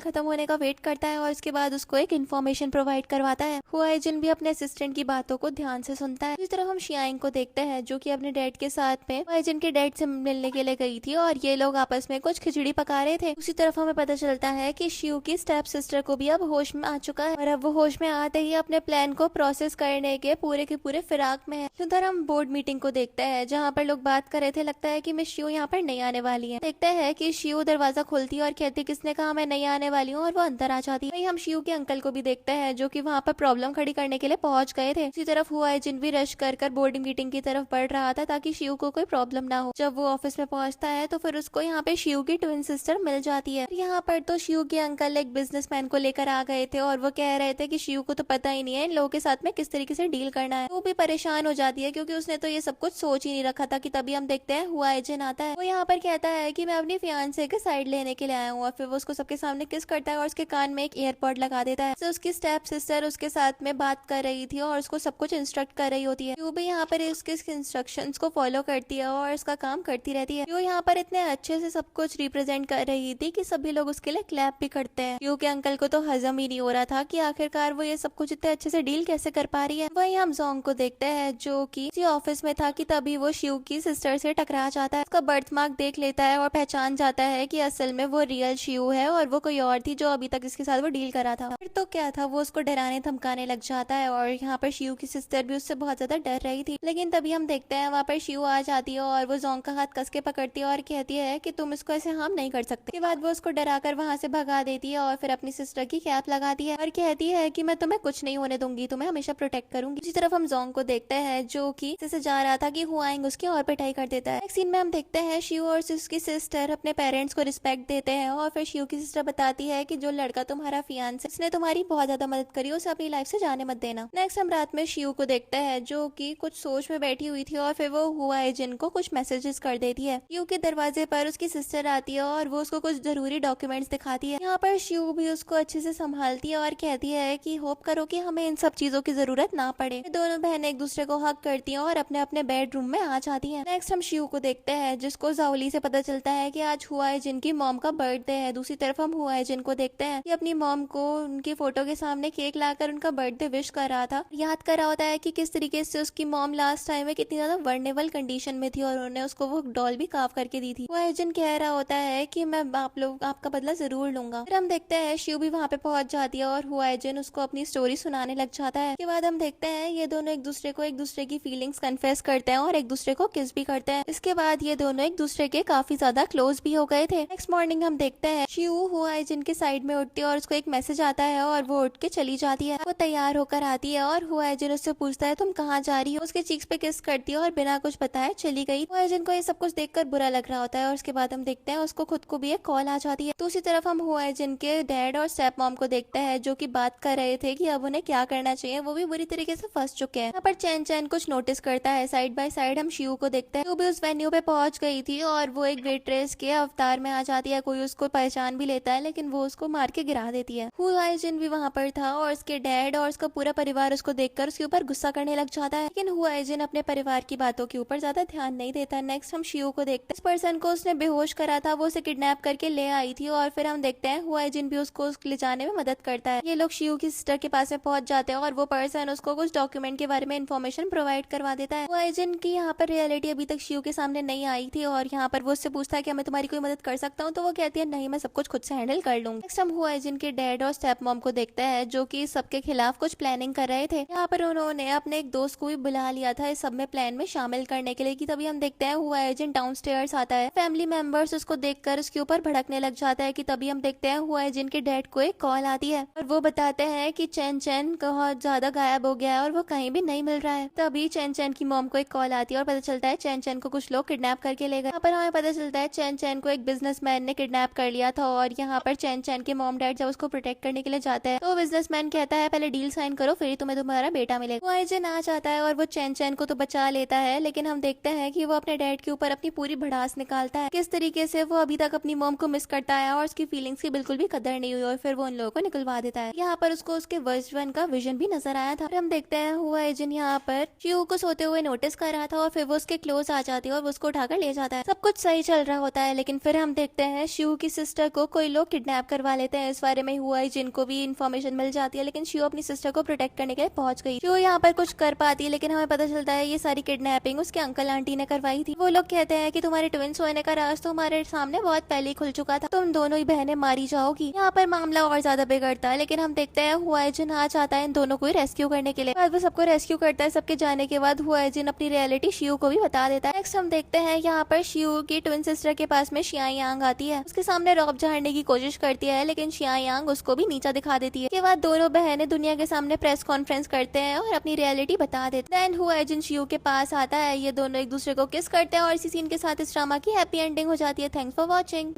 खत्म होने का वेट करता है और इसके बाद उसको एक इन्फॉर्मेशन प्रोवाइड करवाता है। हुआइजिन भी अपने असिस्टेंट की बातों को ध्यान से सुनता है। इस तरफ हम शियांग को देखते हैं जो कि अपने डैड के साथ में हुआइजिन के डैड से मिलने के लिए गई थी और ये लोग आपस में कुछ खिचड़ी पका रहे थे। उसी तरफ हमें पता चलता है कि शिव की स्टेप सिस्टर को भी अब होश में आ चुका है और अब वो होश में आते ही अपने प्लान को प्रोसेस करने के पूरे फिराक में है। उधर हम बोर्ड मीटिंग को देखते हैं जहाँ पर लोग बात कर रहे थे। लगता है कि मिस शिव यहाँ पर नहीं आने वाली है। देखते हैं कि शिव दरवाजा खोलती है और कहती है किसने कहा मैं नहीं आने वाली हूँ और वो अंदर आ जाती है। हम शिव के अंकल को भी देखते हैं जो कि वहाँ पर प्रॉब्लम खड़ी करने के लिए पहुंच गए थे। इसी तरफ हुआइजिन भी रश कर बोर्ड मीटिंग की तरफ बढ़ रहा था ताकि शिव को कोई प्रॉब्लम ना हो। जब वो ऑफिस में पहुंचता है तो फिर उसको यहाँ पे शिव की ट्विन सिस्टर मिल जाती है। यहाँ पर तो शिव के अंकल एक बिजनेसमैन को लेकर आ गए थे और वो कह रहे थे कि शिव को तो पता ही नहीं है इन लोगों के साथ में किस तरीके से डील करना है। वो भी परेशान हो जाती है क्योंकि उसने तो ये सब कुछ सोच ही नहीं रखा था कि तभी हम देखते हैं हुआइजिन आता है। वो यहाँ पर कहता है कि मैं अपनी फियांसे के साइड लेने के लिए आया हूँ और फिर वो उसको सबके सामने किस करता है और उसके कान में एक एयरपॉड लगा देता है। तो उसकी स्टेप सिस्टर उसके साथ में बात कर रही थी और उसको सब कुछ इंस्ट्रक्ट कर रही होती है। वो भी यहाँ पर उसके इंस्ट्रक्शंस को फॉलो करती है और उसका काम करती रहती है। वो यहाँ पर इतने अच्छे से सब कुछ रिप्रेजेंट कर रही थी कि सभी लोग उसके लिए क्लैप भी करते हैं। क्योंकि अंकल को तो हजम ही नहीं हो रहा था कि आखिरकार वो ये सब कुछ इतने अच्छे से डील कैसे कर पा रही है। वही हम जोंग को देखते हैं जो कि ऑफिस में था कि तभी वो शिव की सिस्टर से टकरा जाता है। उसका बर्थ मार्क देख लेता है और पहचान जाता है कि असल में वो रियल शिव है और वो कोई और थी जो अभी तक इसके साथ वो डील करा था। फिर तो क्या था, वो उसको डराने धमकाने लग जाता है और यहाँ पर शिव की सिस्टर भी उससे बहुत ज्यादा डर रही थी। लेकिन तभी हम देखते हैं वहाँ पर शिव आ जाती है और वो जोंग का हाथ कस के पकड़ती है और कहती है कि तुम इसको ऐसे हार्म नहीं कर सकते। के बाद वो उसको डरा कर वहाँ से भगा देती है और फिर अपनी सिस्टर की कैप लगाती है और कहती है कि मैं तुम्हें कुछ नहीं होने दूंगी, तुम्हें हमेशा प्रोटेक्ट करूंगी। इसी तरफ हम जोंग को देखते हैं जो कि से जा रहा था कि हुआइंग उसकी और पिटाई कर देता है। एक सीन में हम देखते हैं शिव और उसकी सिस्टर अपने पेरेंट्स को रिस्पेक्ट देते हैं और फिर शिव की सिस्टर बताती है कि जो लड़का तुम्हारा फियांसे उसने तुम्हारी बहुत ज्यादा मदद करी, उसे अपनी लाइफ से जाने मत देना। नेक्स्ट हम रात में शिव को देखते हैं जो कि कुछ सोच में बैठी हुई थी और फिर वो हुआइजिन को कुछ मैसेजेस कर देती है। शिव के दरवाजे पर उसकी सिस्टर आती है और वो उसको कुछ जरूरी डॉक्यूमेंट्स दिखाती है। यहाँ पर शिव भी उसको अच्छे से संभालती है और कहती है कि होप करो कि हमें इन सब चीजों की जरूरत ना पड़े। दोनों बहनें एक दूसरे को हक करती हैं और अपने अपने बेडरूम में आ जाती हैं। नेक्स्ट हम शिव को देखते हैं जिसको जाओली से पता चलता है कि आज हुआइजिन की मॉम का बर्थडे है। दूसरी तरफ हम हुआइजिन को देखते हैं कि अपनी मॉम को उनकी फोटो के सामने केक लाकर उनका बर्थडे विश कर रहा था। याद कर रहा होता है कि किस तरीके से उसकी मॉम लास्ट टाइम में कितनी ज्यादा वर्नेबल कंडीशन में थी और उन्होंने उसको वो डॉल भी काफ करके दी थी। हुआइजिन कह रहा होता है कि मैं आप लोग आपका बदला जरूर लूंगा। फिर हम देखते हैं शिव भी वहाँ पे पहुंच जाती है और हुआइजिन उसको अपनी स्टोरी सुनाने लग जाता है। इसके बाद हम देखते हैं ये दोनों एक दूसरे की फीलिंग्स कन्फेस करते हैं और एक दूसरे को किस भी करते हैं। इसके बाद ये दोनों एक दूसरे के काफी ज्यादा क्लोज भी हो गए थे। नेक्स्ट मॉर्निंग हम देखते हैं शिव हुआइजिन के साइड में उठती है और उसको एक मैसेज आता है और वो उठ के चली जाती है। वो तैयार होकर आती है और हुआइजिन उससे पूछता है तुम कहाँ जा रही हो। उसके चीक्स पे किस करती है और बिना कुछ बताए चली गई। हुआइजिन को ये सब कुछ देखकर बुरा लग रहा होता है और उसके बाद हम देखते हैं उसको खुद को भी एक कॉल आ जाती है। दूसरी तरफ हम हुआइजिन के डैड और स्टेप मॉम को देखते हैं जो कि बात कर रहे थे कि अब उन्हें क्या करना चाहिए। वो भी बुरी तरीके से फंस चुके हैं। यहाँ पर चैन चैन कुछ नोटिस करता है। साइड बाय साइड हम शिव को देखते हैं। वो भी उस वेन्यू पे पहुंच गई थी और वो एक वेट्रेस के अवतार में आ जाती है। कोई उसको पहचान भी लेता है लेकिन वो उसको मार के गिरा देती है। हुआइजिन भी वहाँ पर था और उसके डैड और उसका पूरा परिवार उसको देखकर उसके ऊपर गुस्सा करने लग जाता है। लेकिन हुआइजिन अपने परिवार की बातों के ऊपर ज्यादा ध्यान नहीं देता। नेक्स्ट हम शिव को देखते हैं। इस पर्सन को उसने बेहोश करा था वो उसे किडनैप करके ले आई थी और फिर हम देखते देखते हैं हुआ जिन भी उसको ले जाने में मदद करता है। ये लोग शिव की सिस्टर के पास में पहुंच जाते हैं और वो पर्सन उसको कुछ डॉक्यूमेंट के बारे में इन्फॉर्मेशन प्रोवाइड करवा देता है। हुआ जिन की यहाँ पर रियलिटी अभी तक शिव के सामने नहीं आई थी और यहाँ पर वो उससे पूछता है कि मैं तुम्हारी कोई मदद कर सकता हूँ, तो वो कहती है नहीं, मैं सब कुछ खुद से हैंडल कर लूंगी। नेक्स्ट हम हुआ जिन के डैड और स्टेप मॉम को देखते हैं जो कि सबके खिलाफ कुछ प्लानिंग कर रहे थे। यहाँ पर उन्होंने अपने एक दोस्त को भी बुला लिया था इस सब में प्लान में शामिल करने के लिए कि तभी हम देखते हैं हुआ एजेंट डाउनस्टेयर्स आता है। फैमिली मेंबर्स उसको देखकर उसके ऊपर भड़कने लग जाता है कि तभी हम देखते हैं हुआ एजेंट के डैड को एक कॉल आती है और वो बताते हैं कि चैन चैन बहुत ज्यादा गायब हो गया है और वो कहीं भी नहीं मिल रहा है। तभी चैन चैन की मॉम को एक कॉल आती है और पता चलता है चैन चैन को कुछ लोग किडनैप करके ले गए। यहाँ पर हमें पता चलता है चैन चैन को एक बिजनेसमैन ने किडनैप कर लिया था और यहाँ पर चैन चैन के मॉम डैड जब उसको प्रोटेक्ट करने के लिए जाते हैं तो बिजनेसमैन कहता है पहले डील साइन करो फिर तुम्हें तुम्हारा बेटा मिलेगा। वो एजेंट आ जाता है और वो चैन चैन को तो बचा लेता है, लेकिन हम देखते हैं कि वो अपने डैड के ऊपर अपनी पूरी भड़ास निकालता है किस तरीके से वो अभी तक अपनी मॉम को मिस करता है और उसकी फीलिंग्स की बिल्कुल भी कदर नहीं हुई और फिर वो उन लोगों को निकलवा देता है। यहाँ पर उसको उसके वर्स्ट वन का विजन भी नजर आया था। हम देखते हैं हुआ एजेंट यहाँ पर शिव को सोते हुए नोटिस कर रहा था और फिर वो उसके क्लोज आ जाती है और उसको उठाकर ले जाता है। सब कुछ सही चल रहा होता है, लेकिन फिर हम देखते हैं शिव की सिस्टर को कोई लोग किडनैप करवा लेते हैं। इस बारे में हुआ एजेंट को भी इन्फॉर्मेशन मिल जाती है, लेकिन शिव अपनी सिस्टर को प्रोटेक्ट करने के लिए पहुंच गई। शिव यहाँ पर कुछ कर पाती है, लेकिन हमें पता चलता है ये सारी किडनैपिंग उसके अंकल आंटी ने करवाई थी। वो लोग कहते हैं कि तुम्हारे ट्विंस होने का राज तो हमारे सामने बहुत पहले ही खुल चुका था, तुम दोनों ही बहनें मारी जाओगी। यहाँ पर मामला और ज्यादा बिगड़ता है, लेकिन हम देखते हैं हुआ एजेंट आ जाता है इन दोनों को रेस्क्यू करने के लिए। वो सबको रेस्क्यू करता है। सबके जाने के बाद हुआ एजेंट अपनी रियलिटी शिव को भी बता देता है। नेक्स्ट हम देखते हैं यहाँ पर शिव की ट्विन सिस्टर के पास में शिया यांग आती है। उसके सामने रॉब झाड़ने की कोशिश करती है, लेकिन शिया यांग उसको भी नीचा दिखा देती है। के बाद दोनों बहनें दुनिया के सामने प्रेस कॉन्फ्रेंस करते हैं और अपनी रियलिटी बता देते हैं। देन हुआ एजेंट शिव के पास आता है, ये दोनों एक दूसरे को किस करते हैं और इसी सीन के साथ इस ड्रामा की हैप्पी एंडिंग हो जाती है। Thanks for watching.